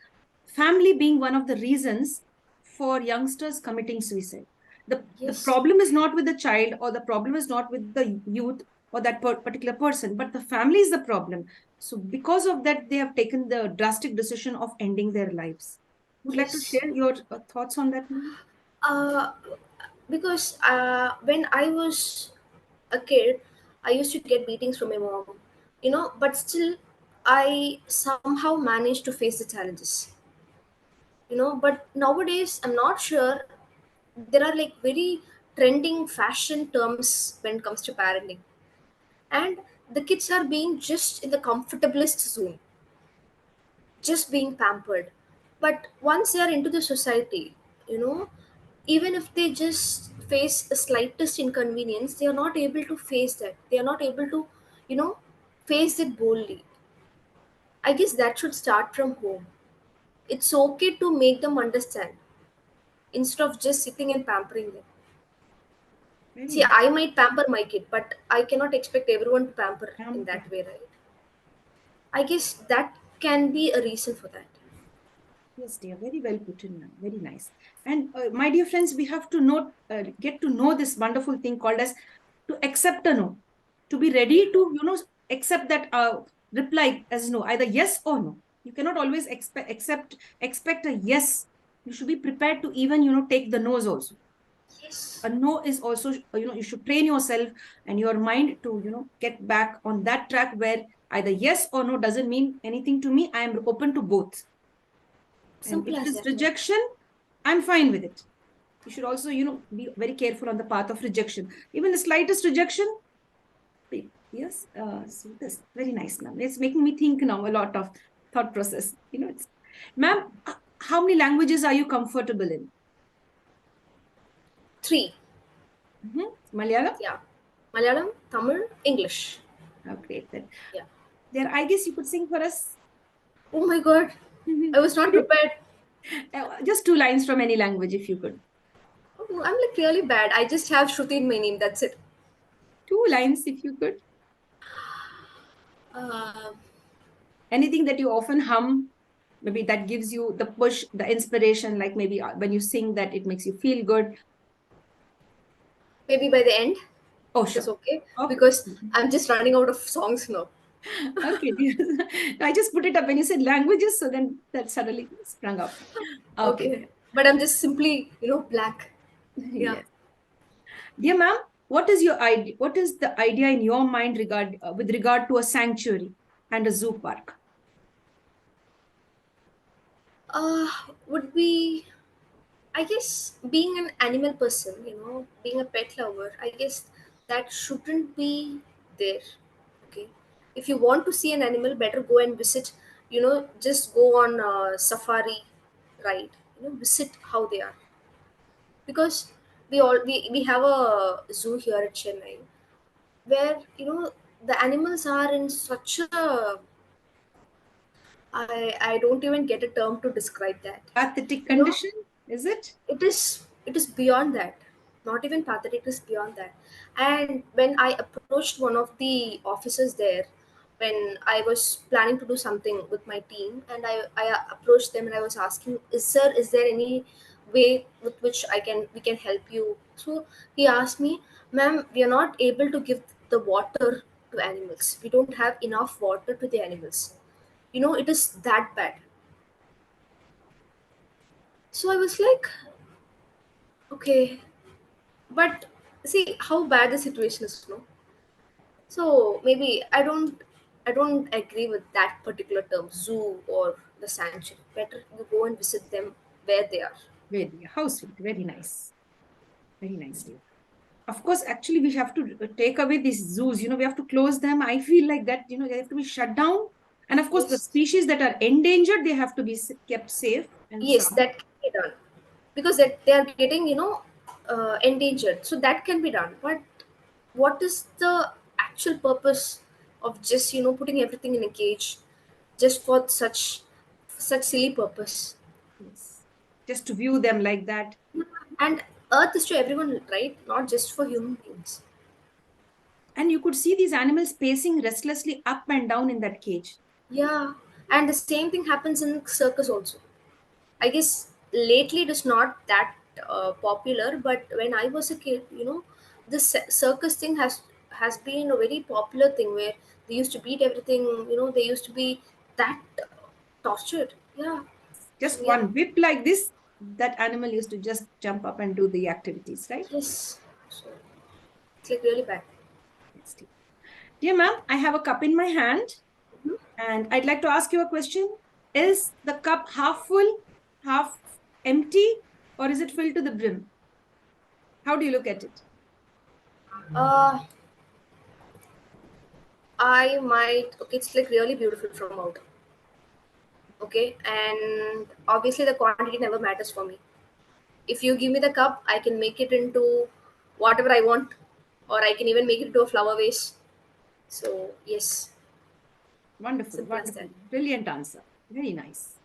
family being one of the reasons for youngsters committing suicide. The Yes. problem is not with the child, or the problem is not with the youth or that particular person, but the family is the problem. So because of that, they have taken the drastic decision of ending their lives. Would like to Yes. share your thoughts on that, ma'am? Uh, because when I was a kid, I used to get beatings from my mom, but still, I somehow managed to face the challenges, But nowadays, I'm not sure. There are like very trending fashion terms when it comes to parenting, and the kids are being just in the comfortablest zone. just being pampered. But once they are into the society, you know, even if they just face the slightest inconvenience, they are not able to face that. They are not able to, you know, face it boldly. I guess that should start from home. It's okay to make them understand instead of just sitting and pampering them. Very See, I might pamper my kid, but I cannot expect everyone to pamper in nice. that way, right? I guess that can be a reason for that. Yes, dear, very well put in, ma'am. Very nice. And my dear friends, we have to know, get to know this wonderful thing called as to accept a no, to be ready to, accept that reply as no, either yes or no. You cannot always expect a yes. You should be prepared to even, take the no's also. Yes. A no is also, you should train yourself and your mind to, get back on that track where either yes or no doesn't mean anything to me. I am open to both. And Simple if it as is that. Yeah. rejection, I'm fine with it. You should also, be very careful on the path of rejection. Even the slightest rejection, yes. So this very nice, ma'am. It's making me think now a lot of thought process. It's, ma'am, how many languages are you comfortable in? 3. Malayalam? Yeah. Malayalam, Tamil, English. Oh, great. Then Yeah. there, I guess you could sing for us. Oh my god. I was not Could you? prepared. Just two lines from any language, if you could. Oh, I'm like really bad. I just have Shruti in my name. That's it. Two lines, if you could. Uh, Anything that you often hum, maybe that gives you the push, the inspiration, like maybe when you sing that it makes you feel good. Maybe by the end, Oh, it is sure. okay Okay. because I'm just running out of songs now. Okay. I just put it up when you said languages, so then that suddenly sprung up. Okay, Okay. dear. But I'm just simply, blank. Yeah. Yes. Dear ma'am, what is your idea? What is the idea in your mind with regard to a sanctuary and a zoo park? Uh, would be, I guess, being an animal person, being a pet lover, I guess that shouldn't be there. Okay. If you want to see an animal, better go and visit, just go on a safari ride, visit how they are. Because we have a zoo here at Chennai where, the animals are in such a, I don't even get a term to describe that. Pathetic You know, condition, is it? it is beyond that. Not even pathetic, it is beyond that. And when I approached one of the officers there, when I was planning to do something with my team, and I approached them and I was asking, is there any way with which we can help you? So he asked me, ma'am, we are not able to give the water to animals. We don't have enough water to the animals. It is that bad. So I was like, okay. But see how bad the situation is, no? So maybe I don't agree with that particular term, zoo or the sanctuary. Better you go and visit them where they are. Very, how sweet, very nice. Very nice, dear. Of course, actually, we have to take away these zoos. We have to close them. I feel like that, they have to be shut down. And of course, the Yes. species that are endangered, they have to be kept safe and Yes, sound. that can be done. Because that they are getting, endangered. So that can be done. But what is the actual purpose of just, putting everything in a cage just for such silly purpose? Yes. Just to view them like that. And Earth is to everyone, right? Not just for human beings. And you could see these animals pacing restlessly up and down in that cage. Yeah, and the same thing happens in circus also. I guess lately it is not that popular, but when I was a kid, this circus thing has been a very popular thing where they used to beat everything. They used to be that tortured. Yeah. So Just yeah, one whip like this, that animal used to just jump up and do the activities, right? yes. So it's like really bad. Yes, dear. Dear ma'am, I have a cup in my hand and I'd like to ask you a question. Is the cup half full, half empty, or is it filled to the brim? How do you look at it? Uh, I might. Okay, it's like really beautiful from out. Okay, and obviously the quantity never matters for me. If you give me the cup, I can make it into whatever I want, or I can even make it into a flower vase. So yes, Wonderful, simple as wonderful. that. Brilliant answer. Very nice.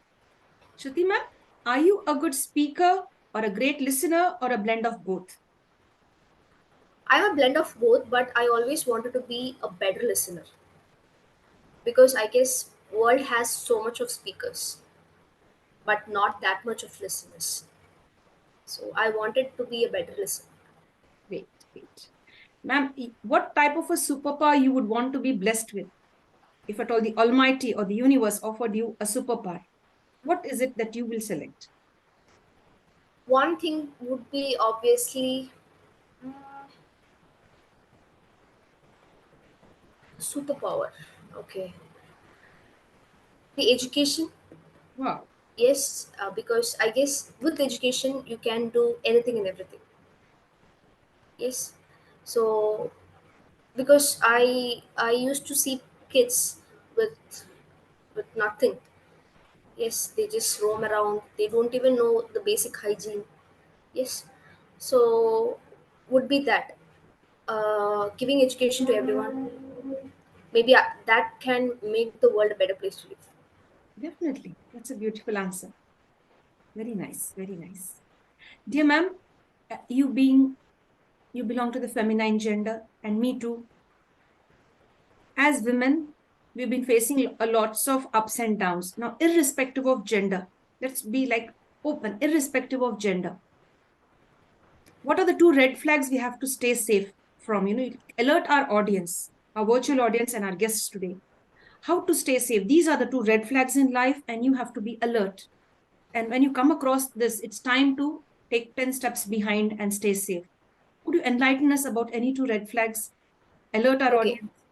Shruti ma'am, are you a good speaker or a great listener or a blend of both? I'm a blend of both, but I always wanted to be a better listener because I guess world has so much of speakers, but not that much of listeners. So I wanted to be a better listener. Great, great. Ma'am, what type of a superpower you would want to be blessed with? If at all the Almighty or the universe offered you a superpower, what is it that you will select? One thing would be obviously superpower. Okay, the education. Wow, Yes, because I guess with education you can do anything and everything. Yes, so because I used to see kids with nothing. Yes, they just roam around. They don't even know the basic hygiene. Yes, so would be that giving education to everyone. Maybe that can make the world a better place to live. definitely. That's a beautiful answer. Very nice, very nice. Dear ma'am, you belong to the feminine gender, and me too. As women, we've been facing a lots of ups and downs. Now, irrespective of gender, let's be like open, irrespective of gender. What are the two red flags we have to stay safe from? Alert our audience, our virtual audience, and our guests today. How to stay safe. These are the two red flags in life, and you have to be alert. And when you come across this, it's time to take 10 steps behind and stay safe. Could you enlighten us about any two red flags? Alert our Okay, audience.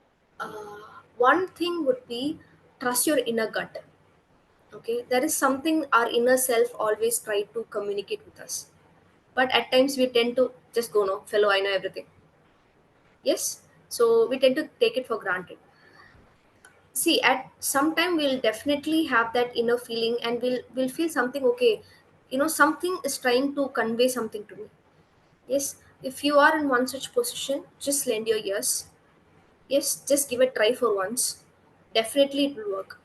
one thing would be trust your inner gut. Okay, there is something our inner self always try to communicate with us, but at times we tend to just go, no fellow, I know everything. Yes, so we tend to take it for granted. See, at some time we'll definitely have that inner feeling and we'll feel something. Okay, something is trying to convey something to me. Yes, if you are in one such position, just lend your ears. Yes, just give it a try for once. Definitely it will work.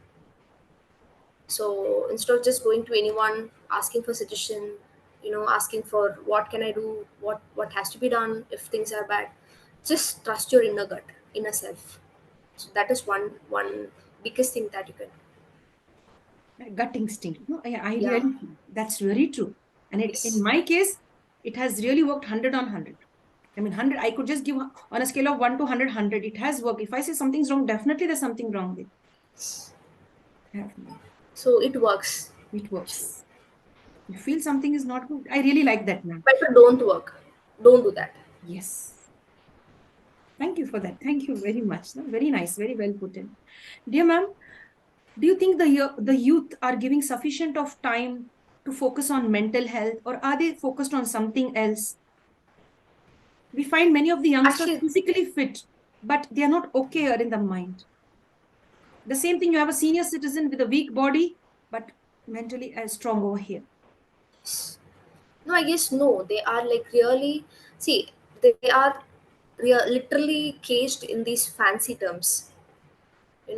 So instead of just going to anyone asking for suggestion, asking for what can I do, what has to be done if things are bad, just trust your inner gut, inner self. So that is one biggest thing that you can. Gut instinct. No, I Yeah. really, that's really true. And in Yes. my case, it has really worked 100 on 100. I mean, 100, I could just give on a scale of 1 to 100, 100. It has worked. If I say something's wrong, definitely there's something wrong with it. So it works. It Actually. works. You feel something is not good. I really like that, ma'am. Better don't work. Don't do that. Yes. Thank you for that. Thank you very much. No, very nice. Very well put in. Dear ma'am, do you think the youth are giving sufficient of time to focus on mental health, or are they focused on something else? We find many of the youngsters Actually, physically fit, but they are not okay in the mind. The same thing, you have a senior citizen with a weak body, but mentally as strong over here. no, I guess no. They are like really, see, they are literally caged in these fancy terms.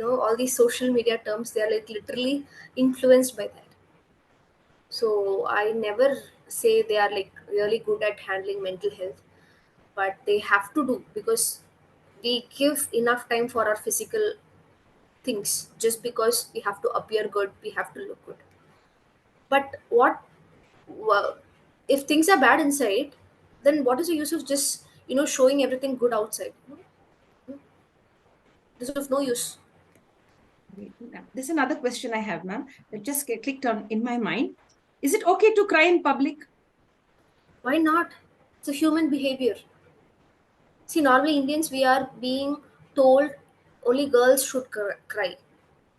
All these social media terms, they are like literally influenced by that. So I never say they are like really good at handling mental health, but they have to do because we give enough time for our physical things just because we have to appear good, we have to look good. But well, if things are bad inside, then what is the use of just showing everything good outside? This is of no use. Wait, ma'am. There's another question I have, ma'am, that just clicked on in my mind. Is it okay to cry in public? Why not? It's a human behavior. See, normally Indians, we are being told only girls should cry.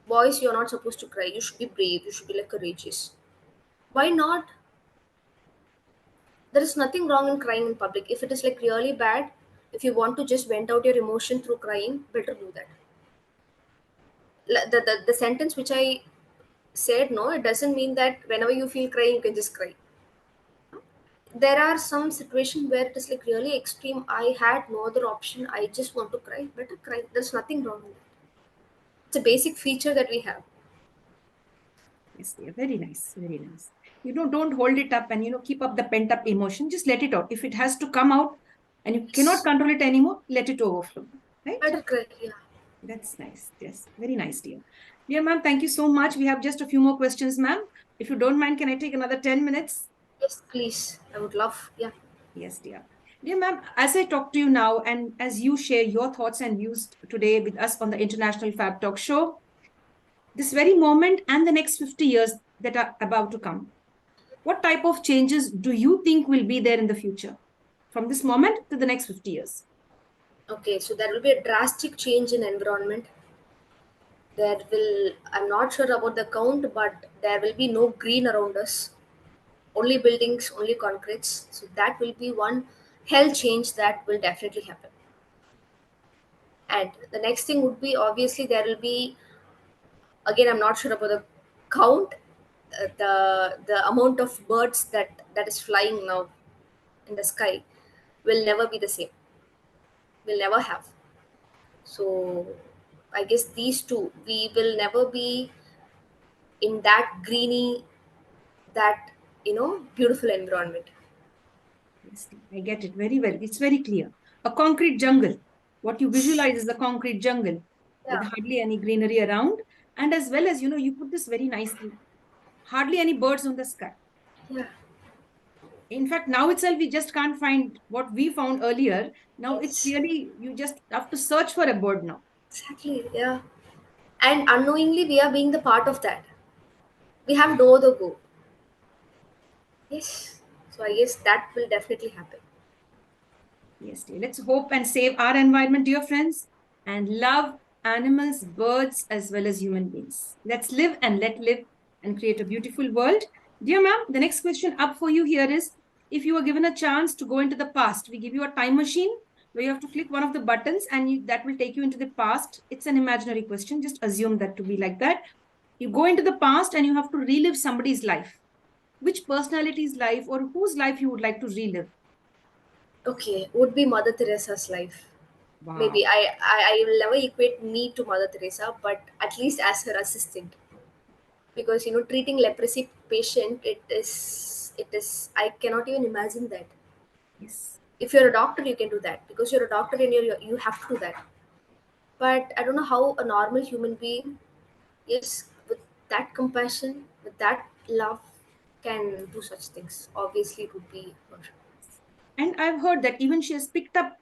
Boys, you're not supposed to cry. You should be brave. You should be like courageous. Why not? There is nothing wrong in crying in public. If it is like really bad, if you want to just vent out your emotion through crying, better do that. The sentence which I said no, it doesn't mean that whenever you feel crying, you can just cry. There are some situations where it is like really extreme. I had no other option. I just want to cry. Better cry. There's nothing wrong with that. It's a basic feature that we have. Yes, dear. Very nice. Very nice. Don't hold it up and, keep up the pent up emotion. Just let it out. If it has to come out and you cannot Yes. control it anymore, let it overflow. Right? Better cry. Yeah. That's nice. Yes. Very nice, dear. Dear ma'am, thank you so much. We have just a few more questions, ma'am. If you don't mind, can I take another 10 minutes? Yes, please. I would love. Yeah. Yes, dear. Dear ma'am, as I talk to you now and as you share your thoughts and views today with us on the International Fab Talk Show, this very moment and the next 50 years that are about to come, what type of changes do you think will be there in the future from this moment to the next 50 years? Okay. So there will be a drastic change in environment. There will. I'm not sure about the count, but there will be no green around us. Only buildings, only concretes. So that will be one hell change that will definitely happen. And the next thing would be obviously there will be, again, I'm not sure about the count, the amount of birds that is flying now in the sky will never be the same. We'll never have. So I guess these two, we will never be in that greeny, that beautiful environment. Yes, I get it very well. It's very clear. A concrete jungle. What you visualize is a concrete jungle with Yeah, hardly any greenery around. And as well as, you put this very nicely, hardly any birds on the sky. yeah, In fact, now itself, we just can't find what we found earlier. Now it's yes, really, you just have to search for a bird now. exactly, yeah. And unknowingly, we are being the part of that. We have no other go. Yes. So I guess that will definitely happen. Yes, dear. Let's hope and save our environment, dear friends, and love animals, birds, as well as human beings. Let's live and let live and create a beautiful world. Dear ma'am, the next question up for you here is, if you were given a chance to go into the past, we give you a time machine where you have to click one of the buttons and that will take you into the past. It's an imaginary question. Just assume that to be like that. You go into the past and you have to relive somebody's life. Which personality's life or whose life you would like to relive? Okay, would be Mother Teresa's life. Maybe Wow. I will never equate me to Mother Teresa, but at least as her assistant, because treating leprosy patient, it is I cannot even imagine that. Yes. If you're a doctor, you can do that because you're a doctor and you have to do that. But I don't know how a normal human being, yes, with that compassion, with that love, can do such things. Obviously, it would be her. And I've heard that even she has picked up,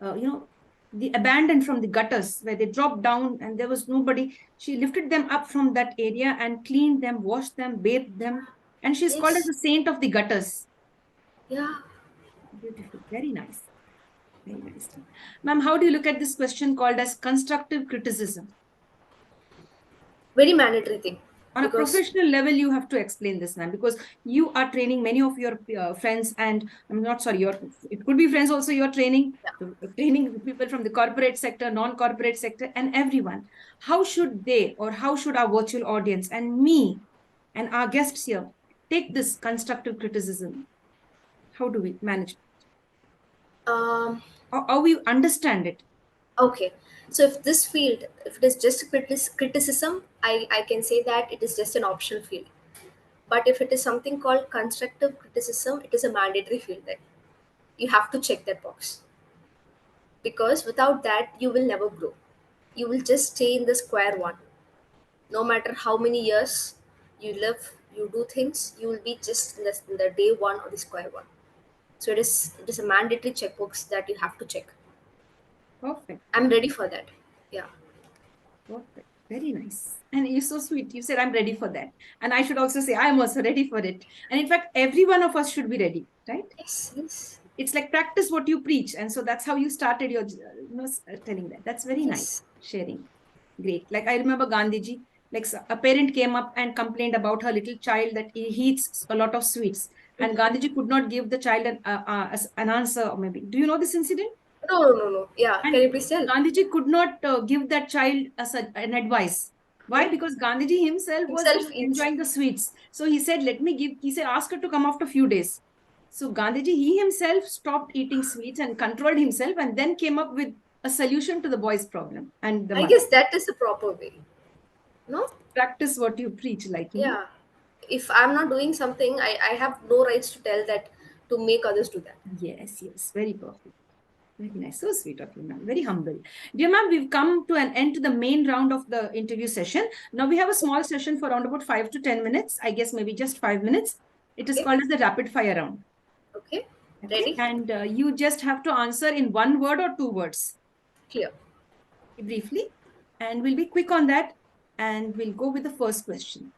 the abandoned from the gutters where they dropped down and there was nobody. She lifted them up from that area and cleaned them, washed them, bathed them. And she's called as Yes, the saint of the gutters. yeah. Beautiful. Very nice. Very nice. Ma'am, how do you look at this question called as constructive criticism? Very mandatory thing On a because professional level, you have to explain this, ma'am, because you are training many of your friends, and I'm not sorry, your it could be friends also. You're yeah. training people from the corporate sector, non-corporate sector, and everyone. How should they, or how should our virtual audience and me and our guests here take this constructive criticism? How do we manage, um, or how we understand it? okay, so if this field, if it is just criticism, I can say that it is just an optional field. But if it is something called constructive criticism, it is a mandatory field. Then you have to check that box, because without that you will never grow. You will just stay in the square one. No matter how many years you live, you do things, you will be just in the day one or the square one. So it is a mandatory checkbox that you have to check. Perfect. I'm ready for that. Yeah. Perfect. Very nice. And you're so sweet. You said, I'm ready for that. And I should also say, I'm also ready for it. And in fact, every one of us should be ready, right? Yes, yes, It's like practice what you preach. And so that's how you started your, telling that. That's very nice. yes. Sharing. Great. Like I remember Gandhiji, like a parent came up and complained about her little child that he eats a lot of sweets. And Gandhiji could not give the child an answer, or maybe. Do you know this incident? No, no, no, no. Yeah, can And you please tell? Gandhiji could not give that child as an advice. Why? Because Gandhiji himself was Himself eats. enjoying the sweets. So he said, let me give, he said, ask her to come after a few days. So Gandhiji, he himself stopped eating sweets and controlled himself and then came up with a solution to the boy's problem and the I mother. guess that is the proper way. No? Practice what you preach, like, Yeah. If I'm not doing something, I have no rights to tell that to make others do that. Yes, yes, very perfect. Very nice. So sweet of you, ma'am. Very humble. Dear ma'am, we've come to an end to the main round of the interview session. Now we have a small session for around about 5 to 10 minutes. I guess maybe just 5 minutes. It is Okay. called as the rapid fire round. Okay. Okay. Ready? And you just have to answer in one word or two words Clear. briefly. And we'll be quick on that. And we'll go with the first question.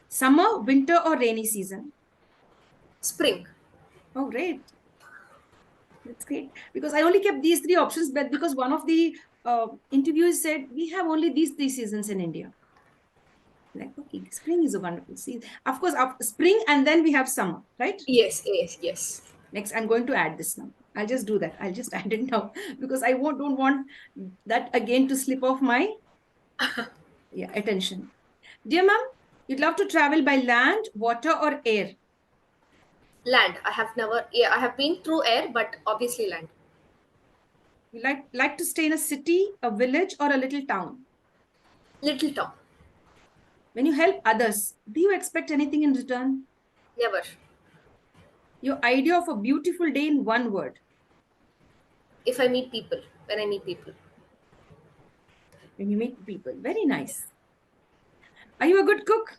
Summer, winter, or rainy season? Spring. Oh, great. That's great. Because I only kept these three options, but because one of the interviews said we have only these three seasons in India. Like, okay, spring is a wonderful season. Of course, after spring and then we have summer, right? Yes, yes, yes. Next, I'm going to add this now. I'll just do that. I'll just add it now because I don't want that again to slip off my attention. Dear ma'am, you'd love to travel by land, water, or air. Land. I have never, yeah, I have been through air, but obviously land. You like to stay in a city, a village, or a little town. Little town. When you help others, do you expect anything in return? Never. Your idea of a beautiful day in one word. If I meet people, when I meet people. When you meet people. Very nice. Are you a good cook?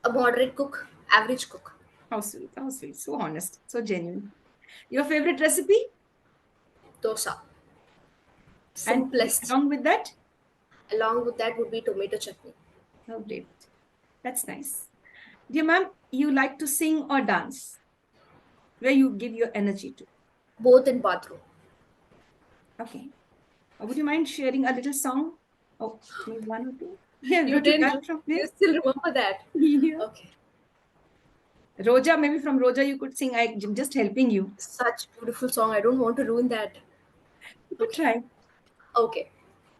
A moderate cook, average cook. How sweet, how sweet. So honest, so genuine. Your favorite recipe? Dosa. And Simplest. along with that? Along with that would be tomato chutney. Oh, great. That's nice. Dear ma'am, you like to sing or dance? Where you give your energy to? Both in bathroom. Okay. Would you mind sharing a little song? Oh, maybe one or two? Yeah, You little didn't, girl from you there. still remember that? Yeah. Okay. Roja, maybe from Roja you could sing. I'm just helping you. Such beautiful song. I don't want to ruin that. You could Okay. try. Okay.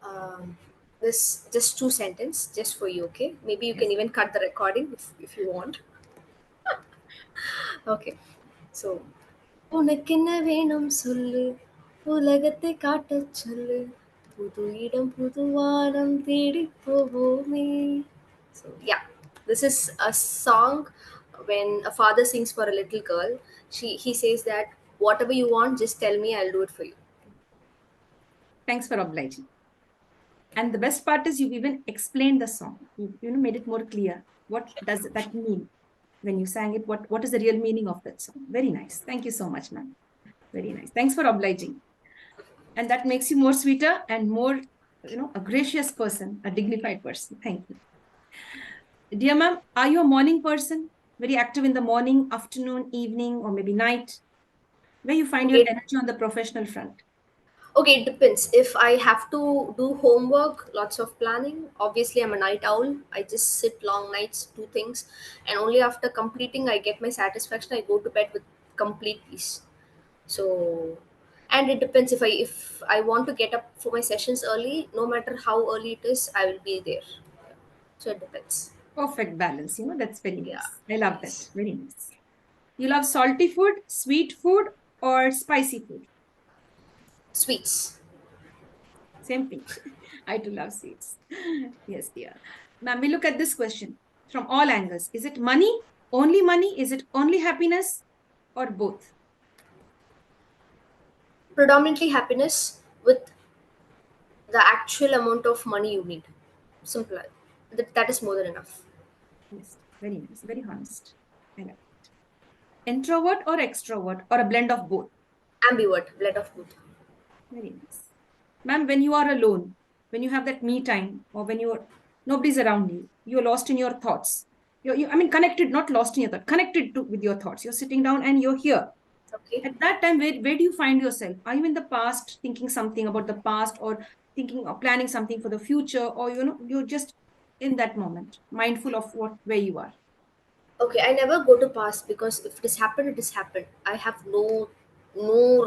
Um, this just two sentence just for you. Okay. Maybe you can Yes. even cut the recording if you want. Okay. So உனக்கென்ன வேணும் சொல்லு உலகத்தை காட்டச் சொல்லு புது இடம் புது வானம் தேடி போவோமே. So yeah, this is a song when a father sings for a little girl. He says that whatever you want, just tell me, I'll do it for you. Thanks for obliging. And the best part is you've even explained the song. You made it more clear. What does that mean when you sang it? What is the real meaning of that song? Very nice. Thank you so much, ma'am. Very nice. Thanks for obliging. And that makes you more sweeter and more, a gracious person, a dignified person. Thank you. Dear ma'am, are you a morning person? Very active in the morning, afternoon, evening, or maybe night? Where you find your Okay. energy on the professional front? Okay, it depends. If I have to do homework, lots of planning, obviously I'm a night owl. I just sit long nights, do things, and only after completing I get my satisfaction. I go to bed with complete peace. So, and it depends if I want to get up for my sessions early, no matter how early it is, I will be there. So it depends. Perfect balance. That's very Yeah. nice. I love that. Yes. Very nice. You love salty food, sweet food, or spicy food? Sweets. Same thing. I do love sweets. Yes, dear. Ma'am, we look at this question from all angles. Is it money? Only money? Is it only happiness? Or both? Predominantly happiness with the actual amount of money you need. Simple. That is more than enough. Yes, very nice. Very honest. I like it. Introvert or extrovert? Or a blend of both? Ambivert, blend of both. Very nice. Ma'am, when you are alone, when you have that me time, or when nobody's around you, you're lost in your thoughts. I mean, connected, not lost in your thought, connected with your thoughts. You're sitting down and you're here. Okay. At that time, where do you find yourself? Are you in the past thinking something about the past, or thinking or planning something for the future, or you're just in that moment, mindful of where you are? Okay, I never go to past because if this happened, it has happened. I have no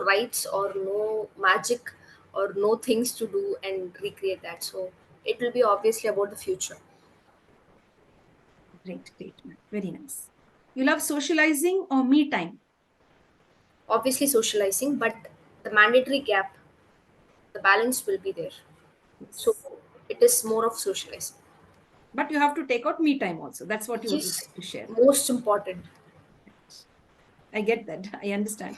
rights or no magic or no things to do and recreate that. So it will be obviously about the future. Great, great, ma'am. Very nice. You love socializing or me time? Obviously socializing, but the mandatory gap, the balance will be there. So Yes. it is more of socializing. But you have to take out me time also. That's what you would Yes, like to share. most important. I get that. I understand.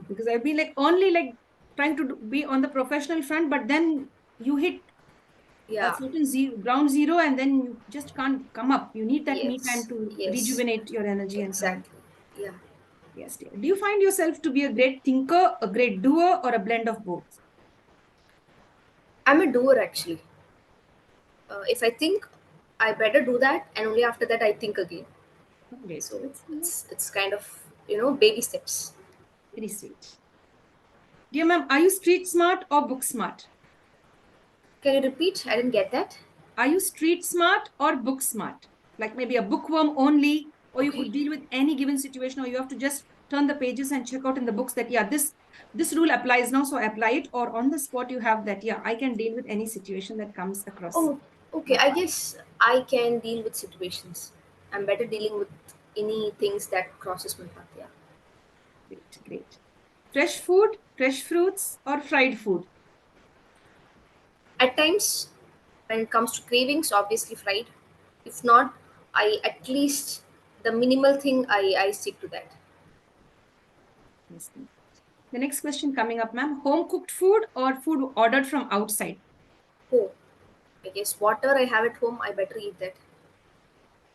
Because I've been like only like trying to be on the professional front, but then you hit a Yeah. certain ground zero and then you just can't come up. You need that me time Yes. to Yes. rejuvenate your energy and come up. Exactly. Yeah. Yes, dear. Do you find yourself to be a great thinker, a great doer, or a blend of both? I'm a doer actually. If I think, I better do that, and only after that I think again. Great. So That's it's kind of, baby steps. very sweet. Dear ma'am, are you street smart or book smart? Can you repeat? I didn't get that. Are you street smart or book smart? Like maybe a bookworm only, or you Okay. could deal with any given situation, or you have to just turn the pages and check out in the books that, yeah, this rule applies now, so apply it, or on the spot you have that, yeah, I can deal with any situation that comes across Oh, okay. my I path. guess I can deal with situations. I'm better dealing with any things that crosses my path. Yeah. Great, great. Fresh food, fresh fruits, or fried food? At times, when it comes to cravings, obviously fried. If not, I at least the minimal thing I stick to that. Yes, ma'am. The next question coming up, ma'am. Home cooked food or food ordered from outside? Oh, I guess water I have at home, I better eat that.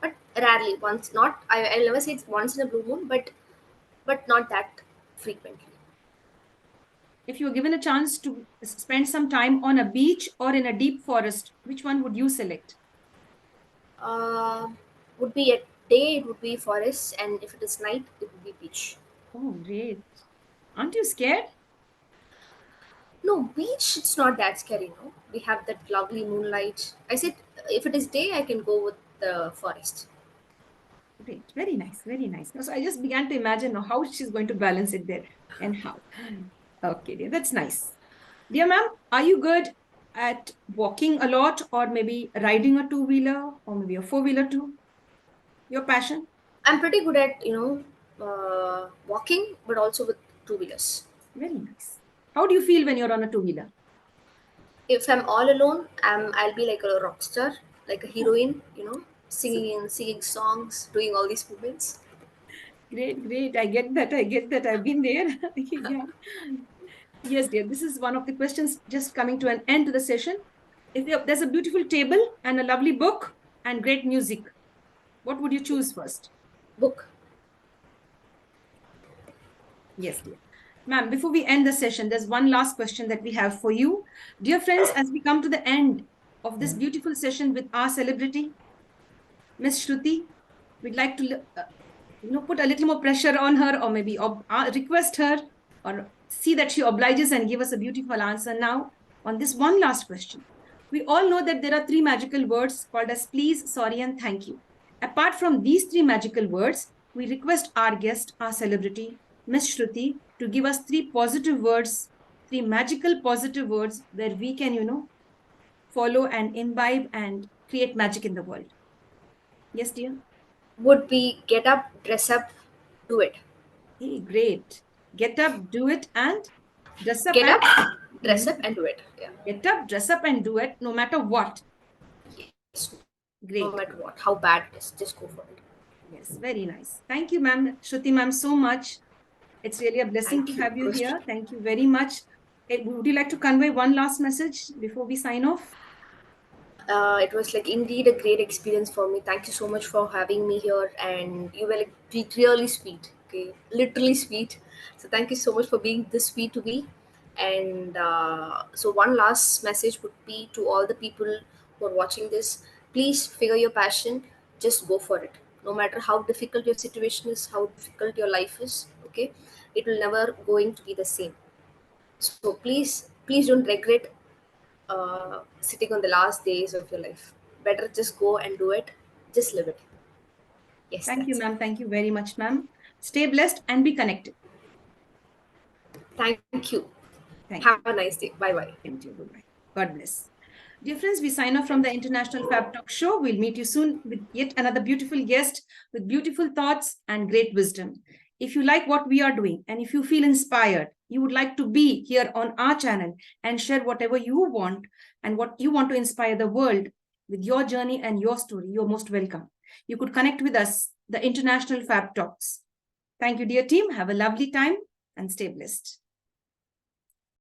But rarely, once not. I'll never say it's once in a blue moon, but not that frequently. If you were given a chance to spend some time on a beach or in a deep forest, which one would you select? Uh, would be at day it would be forest, and if it is night it would be beach. Oh, great. Aren't you scared? No, beach it's not that scary. No, we have that lovely moonlight. I said if it is day I can go with the forest. Great. Very nice. Very nice. So I just began to imagine now how she's going to balance it there and how. Okay, dear. That's nice. Dear ma'am, are you good at walking a lot or maybe riding a two-wheeler or maybe a four-wheeler too? Your passion? I'm pretty good at walking, but also with two wheelers. Very nice. How do you feel when you're on a two-wheeler? If I'm all alone, I'll be like a rock star, like a Oh, heroine, so singing songs, doing all these movements. great, great. I get that. I get that. I've been there. Yeah. Yes, dear. This is one of the questions just coming to an end to the session. If there's a beautiful table and a lovely book and great music, what would you choose first? Book. Yes, dear. Ma'am, before we end the session, there's one last question that we have for you. Dear friends, as we come to the end of this beautiful session with our celebrity, Ms. Shruti, we'd like to put a little more pressure on her or maybe request her or see that she obliges and give us a beautiful answer now on this one last question. We all know that there are three magical words called as please, sorry, and thank you. Apart from these three magical words, we request our guest, our celebrity, Ms. Shruti, to give us three positive words, three magical positive words where we can, follow and imbibe and create magic in the world. Yes, dear? Would be get up, dress up, do it. Hey, great. Get up, do it, and dress up Get and up, dress up, Mhm. and do it. Yeah. Get up, dress up, and do it no matter what. Yes. No Great. matter what, how bad it is, just go for it. Yes, very nice. Thank you, ma'am. Shruti, ma'am, so much. It's really a blessing to Thank you. have It you was here. Thank you very much. Would you like to convey one last message before we sign off? it was like indeed a great experience for me. Thank you so much for having me here, and you were like really sweet. Okay, literally sweet. So thank you so much for being this sweet to me. And so one last message would be to all the people who are watching this: please figure your passion. Just go for it. No matter how difficult your situation is, how difficult your life is. Okay, it will never going to be the same. So please don't regret sitting on the last days of your life. Better just go and do it. Just live it. Yes, Thank you, that's it. ma'am. Thank you very much, ma'am. Stay blessed and be connected. Thank you. Thank Have you. a nice day. Bye bye. Thank you. Bye-bye. God bless. Dear friends, we sign off from the International Fab Talk Show. We'll meet you soon with yet another beautiful guest with beautiful thoughts and great wisdom. If you like what we are doing and if you feel inspired, you would like to be here on our channel and share whatever you want and what you want to inspire the world with your journey and your story, you're most welcome. You could connect with us, the International Fab Talks. Thank you, dear team. Have a lovely time and stay blessed.